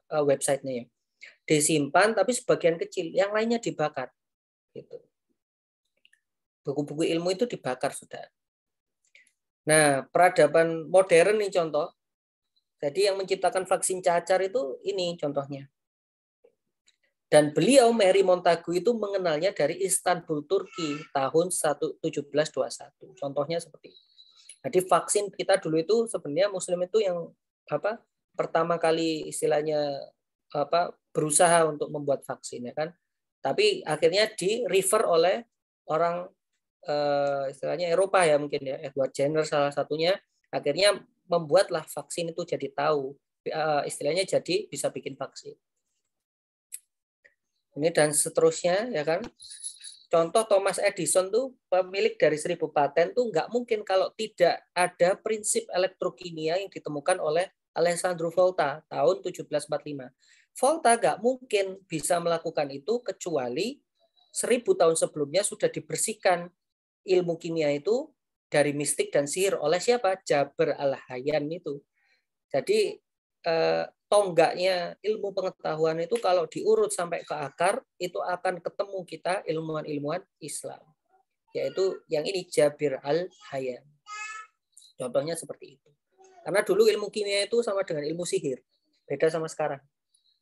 websitenya ya. Disimpan, tapi sebagian kecil, yang lainnya dibakar. Gitu. Buku-buku ilmu itu dibakar sudah. Nah, peradaban modern nih contoh. Jadi yang menciptakan vaksin cacar itu ini contohnya. Dan beliau, Mary Montagu itu mengenalnya dari Istanbul, Turki, tahun 1721. Contohnya seperti itu. Jadi vaksin kita dulu itu sebenarnya Muslim itu yang pertama kali istilahnya berusaha untuk membuat vaksin ya kan. Tapi akhirnya di refer oleh orang istilahnya Eropa ya mungkin ya, Edward Jenner salah satunya, akhirnya membuatlah vaksin itu jadi tahu istilahnya jadi bisa bikin vaksin. Ini dan seterusnya ya kan. Contoh Thomas Edison tuh pemilik dari 1000 paten tuh nggak mungkin kalau tidak ada prinsip elektrokimia yang ditemukan oleh Alessandro Volta tahun 1745. Volta nggak mungkin bisa melakukan itu kecuali 1000 tahun sebelumnya sudah dibersihkan ilmu kimia itu dari mistik dan sihir oleh siapa? Jabir Al-Hayyan itu. Jadi tonggaknya ilmu pengetahuan itu kalau diurut sampai ke akar itu akan ketemu kita ilmuwan-ilmuwan Islam, yaitu yang ini Jabir Al-Hayyan. Contohnya seperti itu. Karena dulu ilmu kimia itu sama dengan ilmu sihir, beda sama sekarang.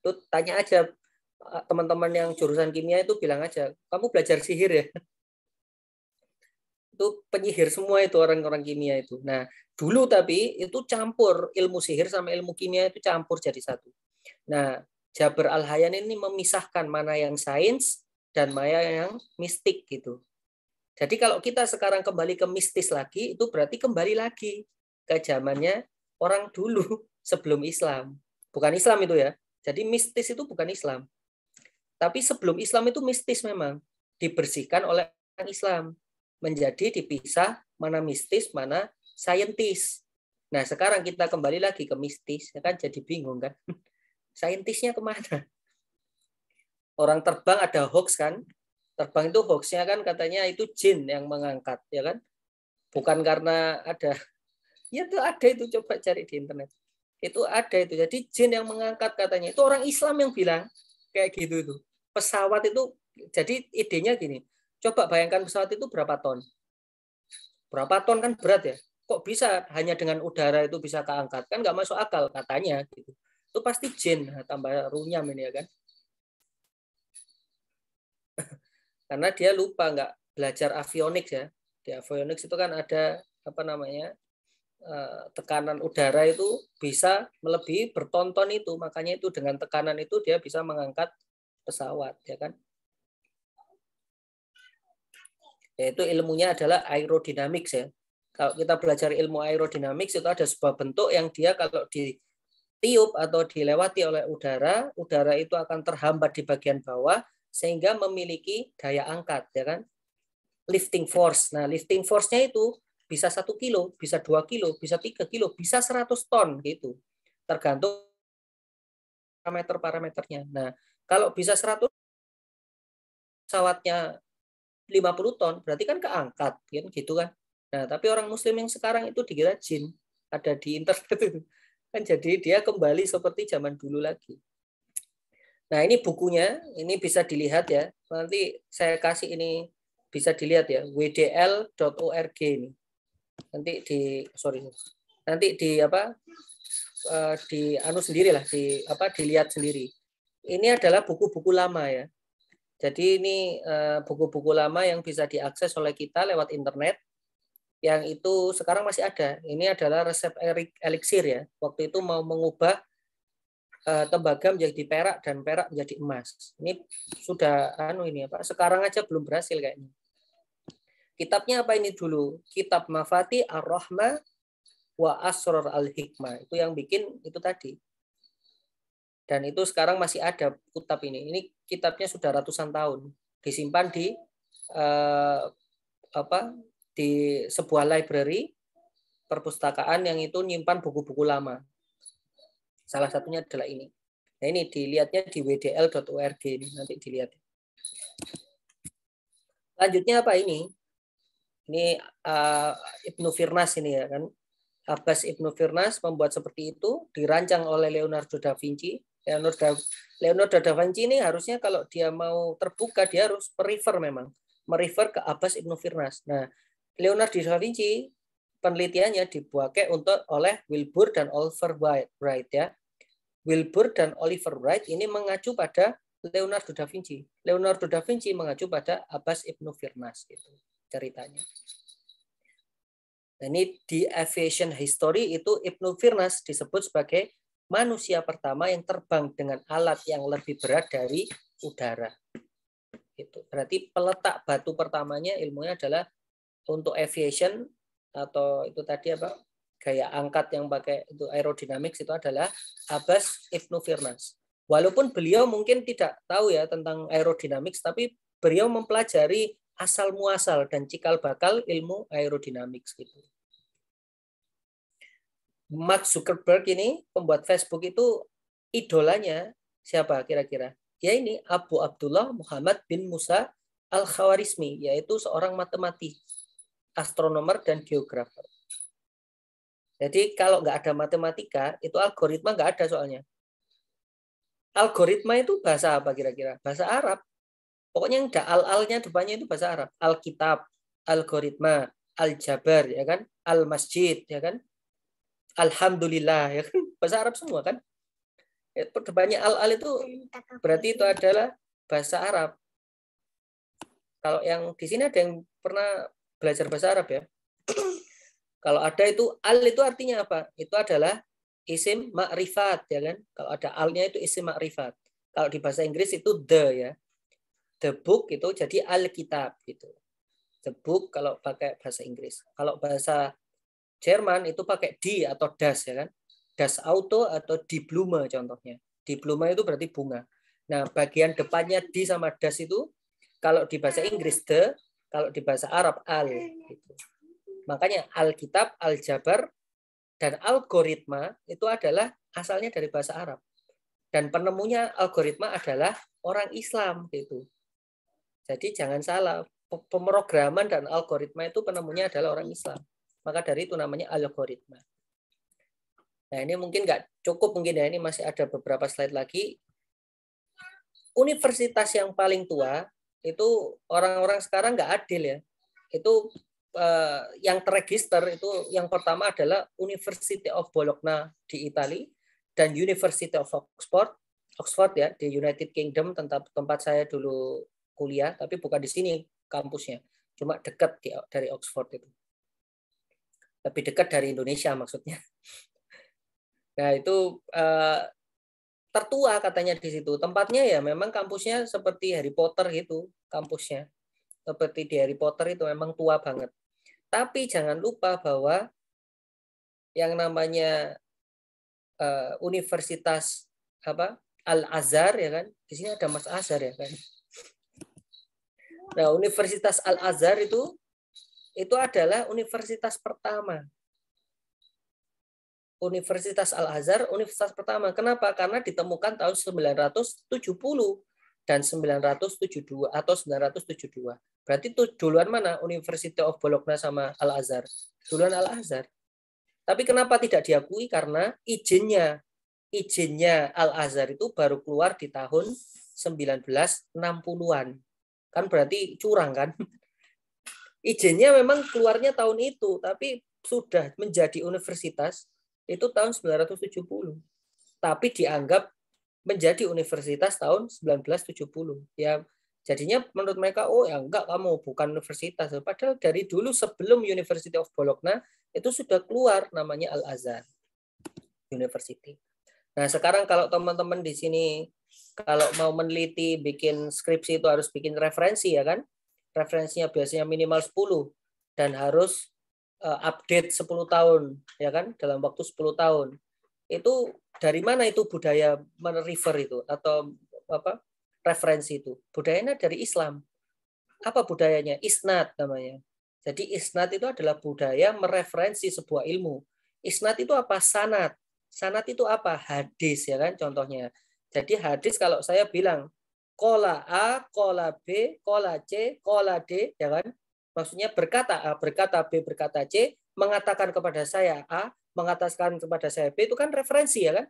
Itu tanya aja teman-teman yang jurusan kimia itu, bilang aja kamu belajar sihir ya. Itu penyihir semua itu orang-orang kimia itu. Nah, dulu tapi itu campur ilmu sihir sama ilmu kimia itu campur jadi satu. Nah, Jabir Al-Hayyan ini memisahkan mana yang sains dan mana yang mistik gitu. Jadi kalau kita sekarang kembali ke mistis lagi, itu berarti kembali lagi ke zamannya orang dulu sebelum Islam. Bukan Islam itu ya. Jadi mistis itu bukan Islam. Tapi sebelum Islam itu mistis memang. Dibersihkan oleh orang Islam. Menjadi dipisah mana mistis, mana saintis. Nah, sekarang kita kembali lagi ke mistis, ya kan jadi bingung kan? Saintisnya kemana? Orang terbang ada hoax kan? Terbang itu hoaxnya kan katanya itu jin yang mengangkat, ya kan? Bukan karena ada, ya itu ada itu, coba cari di internet. Itu ada itu, jadi jin yang mengangkat katanya. Itu orang Islam yang bilang kayak gitu itu. Pesawat itu, jadi idenya gini. Coba bayangkan pesawat itu berapa ton? Berapa ton kan berat ya? Kok bisa hanya dengan udara itu bisa keangkat? Kan nggak masuk akal katanya. Gitu. Itu pasti jin, tambah runyam ini ya kan? Karena dia lupa nggak belajar avionics ya. Di avionics itu kan ada tekanan udara itu bisa melebihi bertonton itu. Makanya itu dengan tekanan itu dia bisa mengangkat pesawat ya kan? Yaitu ilmunya adalah aerodynamics ya. Kalau kita belajar ilmu aerodynamics itu ada sebuah bentuk yang dia kalau ditiup atau dilewati oleh udara, udara itu akan terhambat di bagian bawah sehingga memiliki daya angkat, ya kan? Lifting force. Nah, lifting force-nya itu bisa 1 kilo, bisa 2 kilo, bisa 3 kilo, bisa 100 ton gitu. Tergantung parameter-parameternya. Nah, kalau bisa 100 pesawatnya 50 ton, berarti kan keangkat, kan gitu kan. Nah, tapi orang muslim yang sekarang itu dikira jin, ada di internet itu. Kan jadi dia kembali seperti zaman dulu lagi. Nah, ini bukunya, ini bisa dilihat ya. Nanti saya kasih ini bisa dilihat ya, wdl.org ini. Nanti di apa? Di anu sendirilah, dilihat sendiri. Ini adalah buku-buku lama ya. Jadi ini buku-buku lama yang bisa diakses oleh kita lewat internet, yang itu sekarang masih ada. Ini adalah resep eliksir ya. Waktu itu mau mengubah tembaga menjadi perak dan perak menjadi emas. Ini sudah sekarang aja belum berhasil kayaknya. Kitabnya apa ini dulu? Kitab Mafati Ar-Rahmah wa Asrar Al-Hikmah. Itu yang bikin itu tadi. Dan itu sekarang masih ada kitab ini. Ini kitabnya sudah ratusan tahun. Disimpan di di sebuah library perpustakaan yang itu nyimpan buku-buku lama. Salah satunya adalah ini. Nah, ini dilihatnya di wdl.org ini, nanti dilihat. Lanjutnya apa ini? Ini Ibnu Firnas ini ya kan. Abbas Ibnu Firnas membuat seperti itu, dirancang oleh Leonardo da Vinci. Leonardo da Vinci ini harusnya kalau dia mau terbuka dia harus merefer ke Abbas Ibnu Firnas. Nah, Leonardo da Vinci penelitiannya dibuat oleh Wilbur dan Oliver Wright ya. Wilbur dan Oliver Wright ini mengacu pada Leonardo da Vinci. Leonardo da Vinci mengacu pada Abbas Ibnu Firnas gitu ceritanya. Nah, ini di Aviation History itu Ibnu Firnas disebut sebagai manusia pertama yang terbang dengan alat yang lebih berat dari udara. Itu berarti peletak batu pertamanya ilmunya adalah untuk aviation atau itu tadi apa gaya angkat yang pakai itu aerodynamics itu adalah Abbas Ibnu Firnas. Walaupun beliau mungkin tidak tahu ya tentang aerodynamics, tapi beliau mempelajari asal muasal dan cikal bakal ilmu aerodynamics gitu. Mark Zuckerberg ini pembuat Facebook itu idolanya siapa kira-kira? Ya ini Abu Abdullah Muhammad bin Musa Al-Khawarizmi, yaitu seorang matematik, astronomer dan geografer. Jadi kalau nggak ada matematika, itu algoritma nggak ada soalnya. Algoritma itu bahasa apa kira-kira? Bahasa Arab. Pokoknya yang ada al-alnya depannya itu bahasa Arab. Alkitab, algoritma, aljabar, ya kan? Al-masjid, ya kan? Alhamdulillah, ya kan? Bahasa Arab semua kan? Depannya al-al itu berarti itu adalah bahasa Arab. Kalau yang di sini ada yang pernah belajar bahasa Arab ya? Kalau ada itu al itu artinya apa? Itu adalah isim ma'rifat ya kan? Kalau ada alnya itu isim ma'rifat. Kalau di bahasa Inggris itu the ya. The book itu jadi Alkitab gitu. The book kalau pakai bahasa Inggris. Kalau bahasa Jerman itu pakai die atau das ya kan. Das Auto atau die Blume contohnya. Die Blume itu berarti bunga. Nah, bagian depannya die sama das itu kalau di bahasa Inggris the, kalau di bahasa Arab al gitu. Makanya Alkitab, Aljabar dan algoritma itu adalah asalnya dari bahasa Arab. Dan penemunya algoritma adalah orang Islam gitu. Jadi jangan salah, pemrograman dan algoritma itu penemunya adalah orang Islam. Maka dari itu namanya algoritma. Nah ini mungkin nggak cukup mungkin ya, ini masih ada beberapa slide lagi. Universitas yang paling tua itu orang-orang sekarang nggak adil ya. Itu yang terregister itu yang pertama adalah University of Bologna di Italia dan University of Oxford ya di United Kingdom, tempat saya dulu kuliah, tapi bukan di sini kampusnya, cuma dekat dari Oxford itu, lebih dekat dari Indonesia maksudnya. Nah itu tertua katanya di situ tempatnya ya, memang kampusnya seperti Harry Potter gitu kampusnya. seperti di Harry Potter itu memang tua banget. Tapi jangan lupa bahwa yang namanya Universitas Al-Azhar ya kan, di sini ada Mas Azhar ya kan. Nah, Universitas Al-Azhar itu adalah universitas pertama. Universitas Al-Azhar, universitas pertama. Kenapa? Karena ditemukan tahun 970 dan 972 atau 972. Berarti itu duluan mana? University of Bologna sama Al-Azhar. Duluan Al-Azhar. Tapi kenapa tidak diakui? Karena izinnya Al-Azhar itu baru keluar di tahun 1960-an. Kan berarti curang kan? Izinnya memang keluarnya tahun itu, tapi sudah menjadi universitas itu tahun 970. Tapi dianggap menjadi universitas tahun 1970. Ya, jadinya menurut mereka, oh ya enggak, kamu bukan universitas. Padahal dari dulu sebelum University of Bologna itu sudah keluar namanya Al-Azhar University. Nah, sekarang kalau teman-teman di sini kalau mau meneliti, bikin skripsi itu harus bikin referensi ya kan? Referensinya biasanya minimal 10 dan harus update 10 tahun ya kan, dalam waktu 10 tahun. Itu dari mana itu budaya merefer itu atau referensi itu? Budayanya dari Islam. Apa budayanya? Isnad namanya. Jadi isnad itu adalah budaya mereferensi sebuah ilmu. Isnad itu apa? Sanad. Sanad itu apa? Hadis ya kan contohnya. Jadi hadis kalau saya bilang qala A, qala B, qala C, qala D ya kan? Maksudnya berkata A, berkata B, berkata C, mengatakan kepada saya A, mengatakan kepada saya B, itu kan referensi ya kan?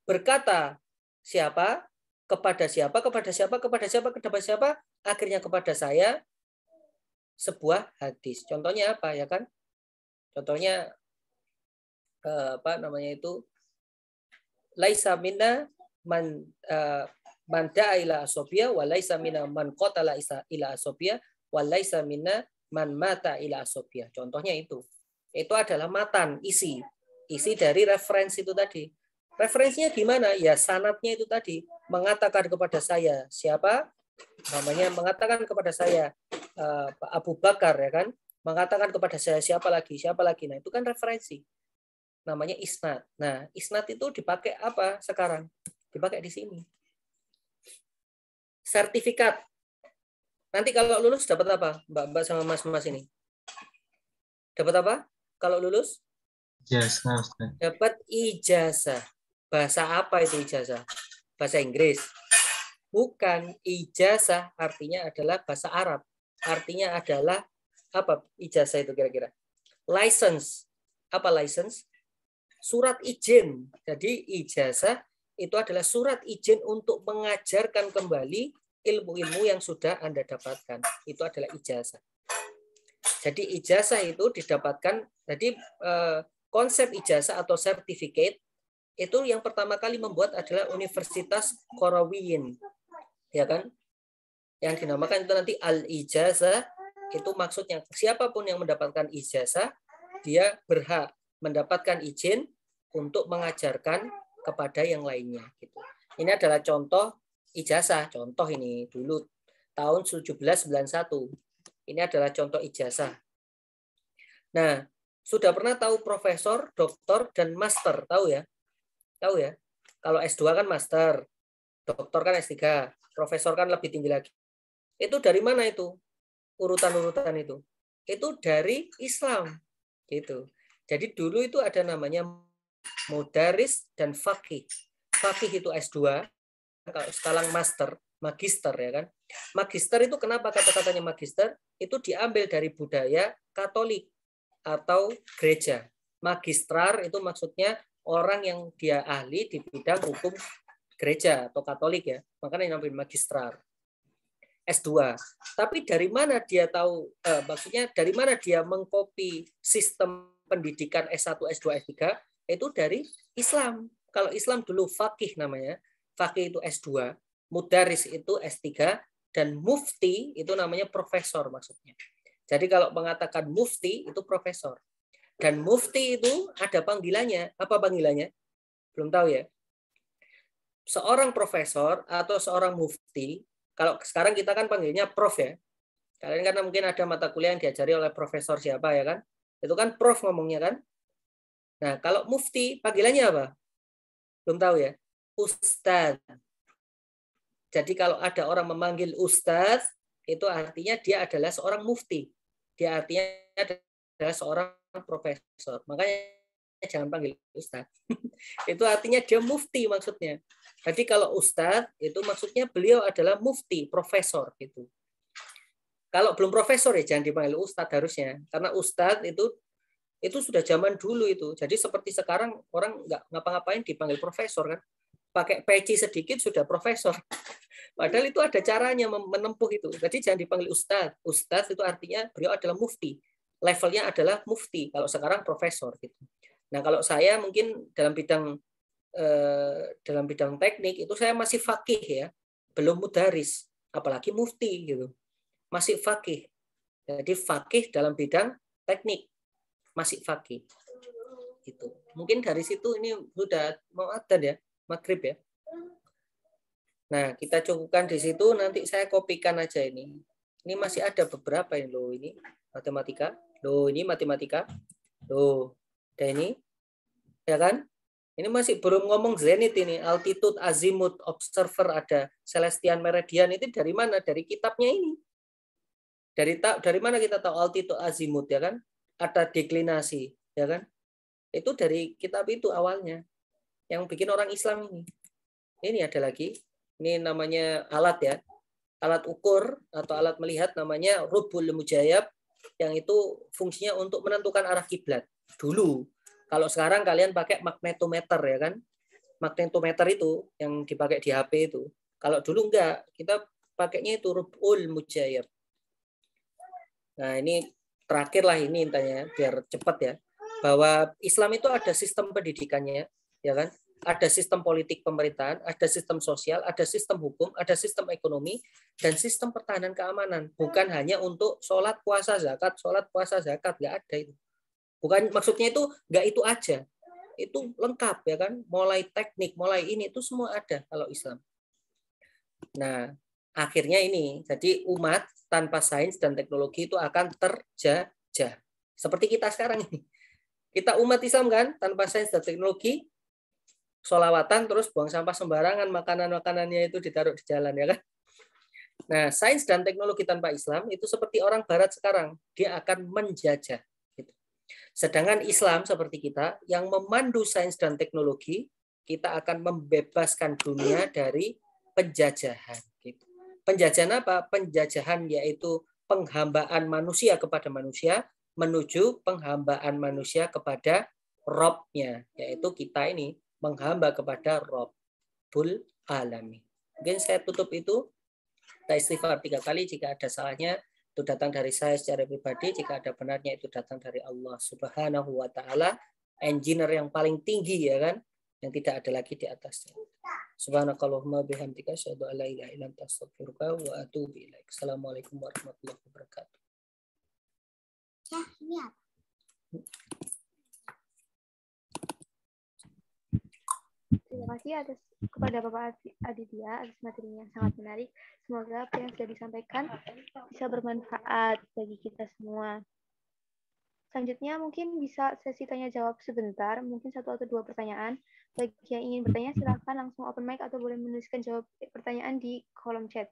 Berkata siapa, kepada siapa, kepada siapa, kepada siapa, kepada siapa, akhirnya kepada saya sebuah hadis. Contohnya apa ya kan? Contohnya laisa minna man da'a ila asobia wa laisa minna man qatala ila asobia walaisa minna man mata ila asobia. Contohnya itu adalah matan, isi dari referensi itu tadi. Referensinya gimana? Ya sanadnya itu tadi, mengatakan kepada saya siapa namanya, mengatakan kepada saya Abu Bakar ya kan, mengatakan kepada saya siapa lagi. Nah itu kan referensi, namanya isnad. Nah isnad itu dipakai apa sekarang? Dipakai di sini. Sertifikat. Nanti kalau lulus dapat apa? Mbak sama mas-mas ini. Dapat apa? Kalau lulus? Ijazah. Dapat ijazah. Bahasa apa itu ijazah? Bahasa Inggris. Bukan. Ijazah artinya adalah bahasa Arab. Artinya adalah apa ijazah itu kira-kira? License. Apa license? Surat izin. Jadi ijazah itu adalah surat izin untuk mengajarkan kembali ilmu-ilmu yang sudah Anda dapatkan. Itu adalah ijazah. Jadi ijazah itu didapatkan, jadi konsep ijazah atau sertifikat itu yang pertama kali membuat adalah Universitas Qarawiyyin. Ya kan? Yang dinamakan itu nanti al-ijazah, itu maksudnya siapapun yang mendapatkan ijazah, dia berhak mendapatkan izin untuk mengajarkan kepada yang lainnya. Gitu. Ini adalah contoh ijazah, contoh ini dulu tahun 1791. Ini adalah contoh ijazah. Nah, sudah pernah tahu profesor, doktor, dan master, tahu ya? Tahu ya? Kalau S2 kan master, doktor kan S3, profesor kan lebih tinggi lagi. Itu dari mana itu? Urutan-urutan itu? Itu dari Islam. Gitu. Jadi dulu itu ada namanya mudaris dan faqih. Faqih itu S2, kalau sekarang master, magister ya kan. Magister itu kenapa kata-katanya magister? Itu diambil dari budaya Katolik atau gereja. Magistrar itu maksudnya orang yang dia ahli di bidang hukum gereja atau Katolik ya. Makanya namanya magistrar. S2. Tapi dari mana dia tahu, maksudnya dari mana dia mengcopy sistem pendidikan S1, S2, S3? Itu dari Islam. Kalau Islam dulu faqih namanya. Faqih itu S2, mudaris itu S3, dan mufti itu namanya profesor maksudnya. Jadi kalau mengatakan mufti itu profesor. Dan mufti itu ada panggilannya. Apa panggilannya? Belum tahu ya. Seorang profesor atau seorang mufti, kalau sekarang kita kan panggilnya prof ya. Kalian karena mungkin ada mata kuliah yang diajari oleh profesor siapa ya kan? Itu kan prof ngomongnya kan? Nah, kalau mufti panggilannya apa? Belum tahu ya? Ustadz. Jadi kalau ada orang memanggil ustadz, itu artinya dia adalah seorang mufti. Dia artinya adalah seorang profesor. Makanya jangan panggil ustadz. Itu artinya dia mufti maksudnya. Jadi kalau ustadz itu maksudnya beliau adalah mufti, profesor gitu. Kalau belum profesor ya jangan dipanggil ustadz harusnya. Karena ustadz itu sudah zaman dulu itu. Jadi seperti sekarang orang nggak ngapa-ngapain dipanggil profesor kan. Pakai peci sedikit sudah profesor. Padahal itu ada caranya menempuh itu. Jadi jangan dipanggil ustadz. Ustadz itu artinya beliau adalah mufti. Levelnya adalah mufti. Kalau sekarang profesor gitu. Nah kalau saya mungkin dalam bidang teknik itu saya masih faqih ya. Belum mudaris. Apalagi mufti gitu. Masih faqih. Jadi faqih dalam bidang teknik. Masih faqih. Gitu. Mungkin dari situ ini sudah mau adzan ya. Maghrib ya. Nah, kita cukupkan di situ. Nanti saya kopikan aja ini. Ini masih ada beberapa ini loh. Ini matematika. Loh, ini matematika. Loh, dan ini. Ya kan? Ini masih belum ngomong zenith ini. Altitude, azimut, observer, ada celestial meridian. Itu dari mana? Dari kitabnya ini. Dari mana kita tahu altitude, azimut ya kan? Ada deklinasi, ya kan? Itu dari kitab itu awalnya. Yang bikin orang Islam ini. Ini ada lagi. Ini namanya alat ya. Alat ukur atau alat melihat namanya rubul mujayab yang itu fungsinya untuk menentukan arah kiblat. Dulu. Kalau sekarang kalian pakai magnetometer ya kan? Magnetometer itu yang dipakai di HP itu. Kalau dulu enggak, kita pakainya itu rubul mujayab. Nah, ini terakhir lah ini intinya biar cepat ya. Bahwa Islam itu ada sistem pendidikannya, ya kan? Ada sistem politik pemerintahan, ada sistem sosial, ada sistem hukum, ada sistem ekonomi, dan sistem pertahanan keamanan. Bukan hanya untuk sholat, puasa, zakat, nggak ada itu. Bukan maksudnya itu nggak itu aja. Itu lengkap ya kan? Mulai teknik, mulai ini itu semua ada kalau Islam. Nah, akhirnya ini, jadi umat tanpa sains dan teknologi itu akan terjajah. Seperti kita sekarang ini. Kita umat Islam kan, tanpa sains dan teknologi, sholawatan terus buang sampah sembarangan, makanan-makanannya itu ditaruh di jalan ya kan. Nah, sains dan teknologi tanpa Islam itu seperti orang Barat sekarang, dia akan menjajah. Gitu. Sedangkan Islam seperti kita yang memandu sains dan teknologi, kita akan membebaskan dunia dari penjajahan. Gitu. Penjajahan apa? Penjajahan yaitu penghambaan manusia kepada manusia menuju penghambaan manusia kepada Robnya, yaitu kita ini menghamba kepada Rabbul Alamin. Mungkin saya tutup itu. Kita istighfar 3 kali. Jika ada salahnya itu datang dari saya secara pribadi. Jika ada benarnya itu datang dari Allah Subhanahu wa Ta'ala, engineer yang paling tinggi ya kan, yang tidak ada lagi di atasnya. Subhanakallahumma bihamdika asyhadu an la ilaha illa anta astaghfiruka wa atubu ilaik. Assalamualaikum warahmatullahi wabarakatuh. Ya, ini apa? Terima kasih kepada Bapak Aditya atas materinya yang sangat menarik. Semoga apa yang sudah disampaikan bisa bermanfaat bagi kita semua. Selanjutnya mungkin bisa sesi tanya jawab sebentar, mungkin 1 atau 2 pertanyaan. Bagi yang ingin bertanya silakan langsung open mic atau boleh menuliskan jawab pertanyaan di kolom chat.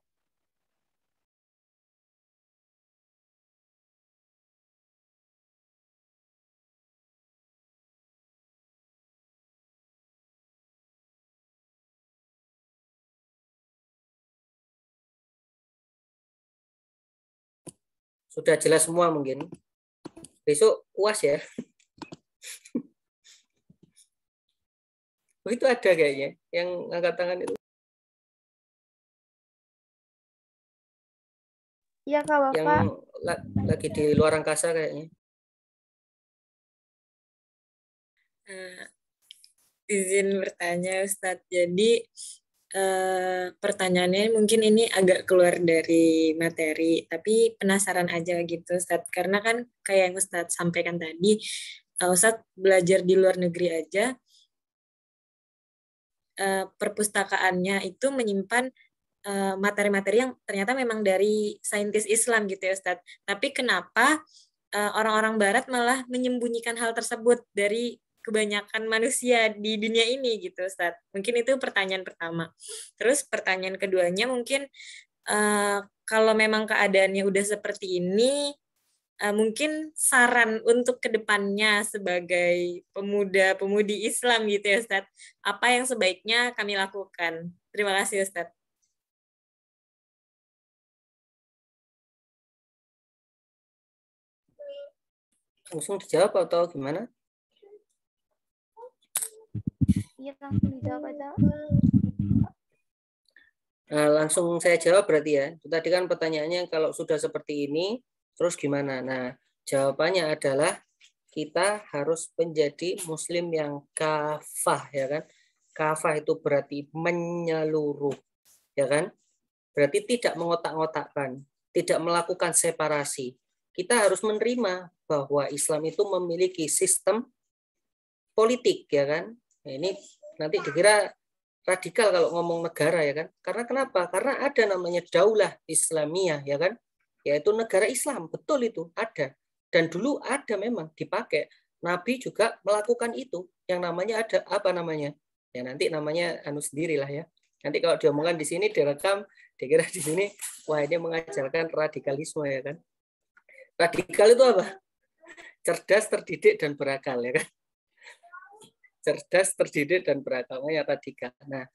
Sudah jelas semua mungkin. Besok UAS ya. Oh, itu ada kayaknya yang angkat tangan itu. Iya Kak Bapak. Yang lagi di luar angkasa kayaknya. Izin bertanya Ustadz. Jadi pertanyaannya mungkin ini agak keluar dari materi, tapi penasaran aja gitu Ustadz. Karena kan kayak yang Ustadz sampaikan tadi, Ustadz belajar di luar negeri aja, perpustakaannya itu menyimpan materi-materi yang ternyata memang dari saintis Islam gitu ya Ustadz. Tapi kenapa orang-orang Barat malah menyembunyikan hal tersebut dari kebanyakan manusia di dunia ini gitu Ustadz. Mungkin itu pertanyaan pertama. Terus pertanyaan keduanya mungkin kalau memang keadaannya udah seperti ini, mungkin saran untuk kedepannya sebagai pemuda-pemudi Islam gitu ya Ustadz, apa yang sebaiknya kami lakukan? Terima kasih Ustadz. Langsung dijawab atau gimana? Iya, langsung dijawab aja. Nah, langsung saya jawab berarti ya. Tadi kan pertanyaannya kalau sudah seperti ini, terus gimana? Nah, jawabannya adalah kita harus menjadi muslim yang kafah, ya kan? Kafah itu berarti menyeluruh, ya kan? Berarti tidak mengotak-ngotakkan, tidak melakukan separasi. Kita harus menerima bahwa Islam itu memiliki sistem politik, ya kan? Nah, ini nanti dikira radikal kalau ngomong negara, ya kan? Karena kenapa? Karena ada namanya daulah Islamiyah, ya kan? Yaitu negara Islam, betul itu ada. Dan dulu ada memang dipakai. Nabi juga melakukan itu. Yang namanya ada apa namanya? Ya nanti namanya sendirilah ya. Nanti kalau diomongkan di sini direkam, dikira di sini wah ini mengajarkan radikalisme, ya kan? Radikal itu apa? Cerdas, terdidik dan berakal, ya kan? Cerdas, terdidik dan berakal, ya radikal. Nah,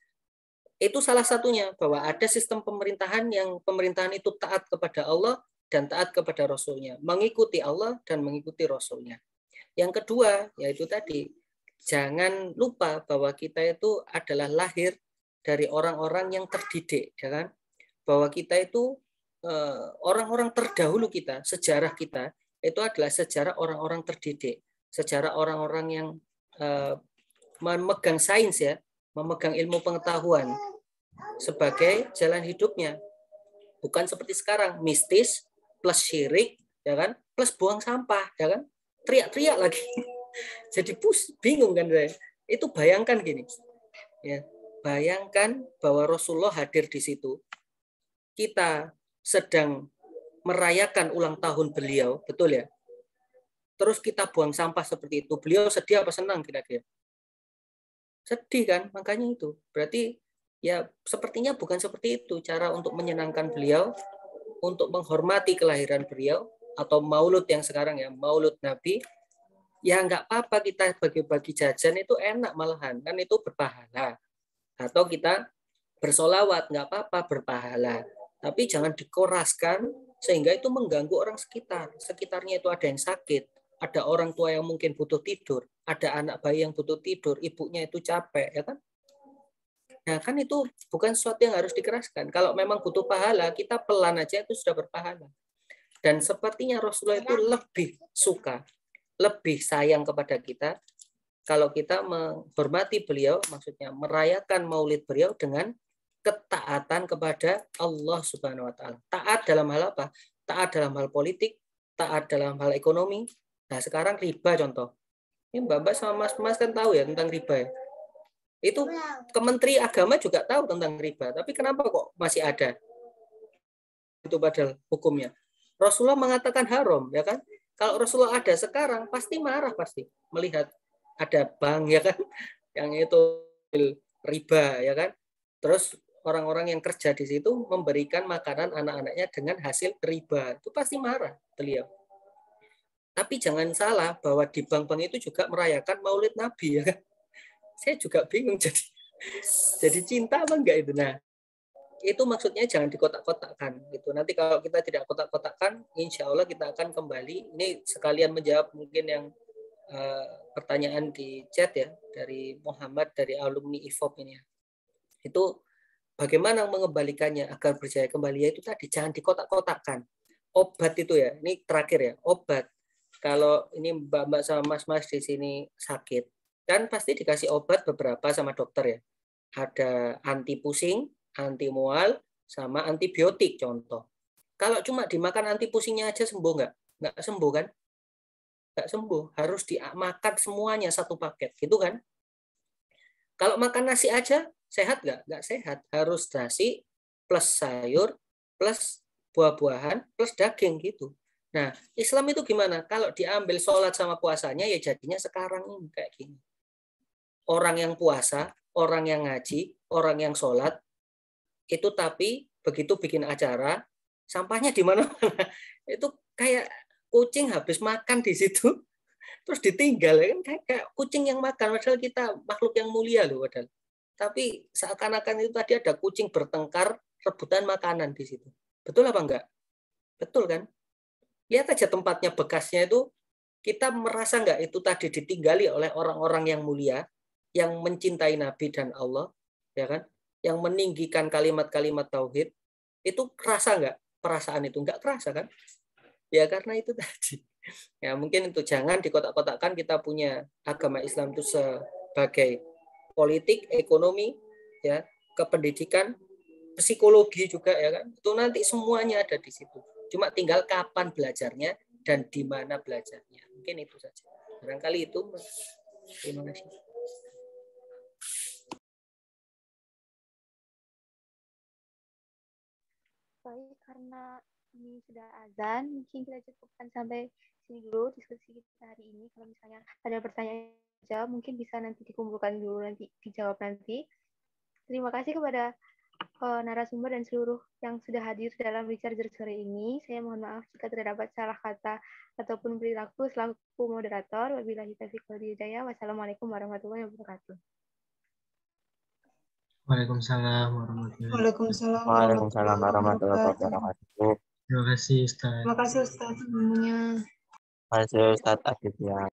itu salah satunya bahwa ada sistem pemerintahan yang pemerintahan itu taat kepada Allah dan taat kepada Rasulnya, mengikuti Allah dan mengikuti Rasulnya. Yang kedua, yaitu tadi, jangan lupa bahwa kita itu adalah lahir dari orang-orang yang terdidik, ya kan? Bahwa kita itu orang-orang terdahulu kita, sejarah kita itu adalah sejarah orang-orang terdidik, sejarah orang-orang yang memegang sains, ya, memegang ilmu pengetahuan sebagai jalan hidupnya. Bukan seperti sekarang, mistis plus syirik, ya kan? Plus buang sampah, ya kan? Teriak-teriak lagi. Jadi bingung kan saya. Itu bayangkan gini. Ya, bayangkan bahwa Rasulullah hadir di situ. Kita sedang merayakan ulang tahun beliau, betul ya? Terus kita buang sampah seperti itu. Beliau sedih apa senang kira-kira? Sedih kan? Makanya itu. Berarti ya sepertinya bukan seperti itu cara untuk menyenangkan beliau, untuk menghormati kelahiran beliau, atau maulud yang sekarang ya, maulud Nabi. Ya nggak apa-apa kita bagi-bagi jajan itu enak malahan, kan itu berpahala. Atau kita bersolawat, nggak apa-apa berpahala. Tapi jangan dikoraskan sehingga itu mengganggu orang sekitar. Sekitarnya itu ada yang sakit, ada orang tua yang mungkin butuh tidur, ada anak bayi yang butuh tidur, ibunya itu capek, ya kan? Nah, kan itu bukan sesuatu yang harus dikeraskan. Kalau memang butuh pahala, kita pelan aja itu sudah berpahala. Dan sepertinya Rasulullah itu lebih suka, lebih sayang kepada kita kalau kita menghormati beliau, maksudnya merayakan maulid beliau dengan ketaatan kepada Allah Subhanahu wa taala. Taat dalam hal apa? Taat dalam hal politik, taat dalam hal ekonomi. Nah, sekarang riba contoh. Ini Mbak sama Mas kan tahu ya tentang riba ya. Itu Kementerian Agama juga tahu tentang riba, tapi kenapa kok masih ada? Itu padahal hukumnya. Rasulullah mengatakan haram, ya kan? Kalau Rasulullah ada sekarang pasti marah, pasti melihat ada bank, ya kan, yang itu riba, ya kan. Terus orang-orang yang kerja di situ memberikan makanan anak-anaknya dengan hasil riba, itu pasti marah beliau. Tapi jangan salah bahwa di bank-bank itu juga merayakan Maulid Nabi, ya kan. Saya juga bingung jadi cinta apa enggak itu. Nah, itu maksudnya jangan dikotak-kotakkan gitu. Nanti kalau kita tidak kotak-kotakkan, insya Allah kita akan kembali. Ini sekalian menjawab mungkin yang pertanyaan di chat ya dari Muhammad dari alumni IFOP ini. Itu bagaimana mengembalikannya agar berjaya kembali, yaitu tadi jangan dikotak-kotakkan. Obat itu ya, ini terakhir ya, obat. Kalau ini Mbak sama Mas di sini sakit, kan pasti dikasih obat beberapa sama dokter ya. Ada anti pusing, anti mual, sama antibiotik contoh. Kalau cuma dimakan anti pusingnya aja sembuh nggak? Nggak sembuh kan? Nggak sembuh. Harus dimakan semuanya satu paket, gitu kan? Kalau makan nasi aja sehat nggak? Nggak sehat. Harus nasi, plus sayur, plus buah-buahan, plus daging gitu. Nah, Islam itu gimana? Kalau diambil sholat sama puasanya, ya jadinya sekarang ini kayak gini. Orang yang puasa, orang yang ngaji, orang yang sholat, itu tapi begitu bikin acara, sampahnya di mana-mana. Itu kayak kucing habis makan di situ, terus ditinggal. Kan kayak kucing yang makan, padahal kita makhluk yang mulia loh. Padahal. Tapi seakan-akan itu tadi ada kucing bertengkar, rebutan makanan di situ. Betul apa enggak? Betul kan? Lihat aja tempatnya, bekasnya itu, kita merasa enggak itu tadi ditinggali oleh orang-orang yang mulia, yang mencintai Nabi dan Allah, ya kan? Yang meninggikan kalimat-kalimat tauhid, itu kerasa enggak perasaan itu? Enggak kerasa kan? Ya karena itu tadi. Ya mungkin itu jangan dikotak-kotakkan kita punya agama Islam itu sebagai politik, ekonomi, ya, kependidikan, psikologi juga ya kan. Itu nanti semuanya ada di situ. Cuma tinggal kapan belajarnya dan di mana belajarnya. Mungkin itu saja. Barangkali itu. Terima kasih. Baik, karena ini sudah azan, mungkin kita cukupkan sampai sini dulu diskusi kita hari ini. Kalau misalnya ada pertanyaan jawab, mungkin bisa nanti dikumpulkan dulu, nanti dijawab nanti. Terima kasih kepada narasumber dan seluruh yang sudah hadir dalam Recharger sore ini. Saya mohon maaf jika terdapat salah kata ataupun perilaku selaku moderator. Wabillahi taufiq wal hidayah. Wassalamualaikum warahmatullahi wabarakatuh. Waalaikumsalam warahmatullahi wabarakatuh. Waalaikumsalam Waalaikumsalam warahmatullahi wabarakatuh. wabarakatuh. Terima kasih Ustaz. Terima kasih Ustaz semuanya. Terima kasih Ustadz Aditya.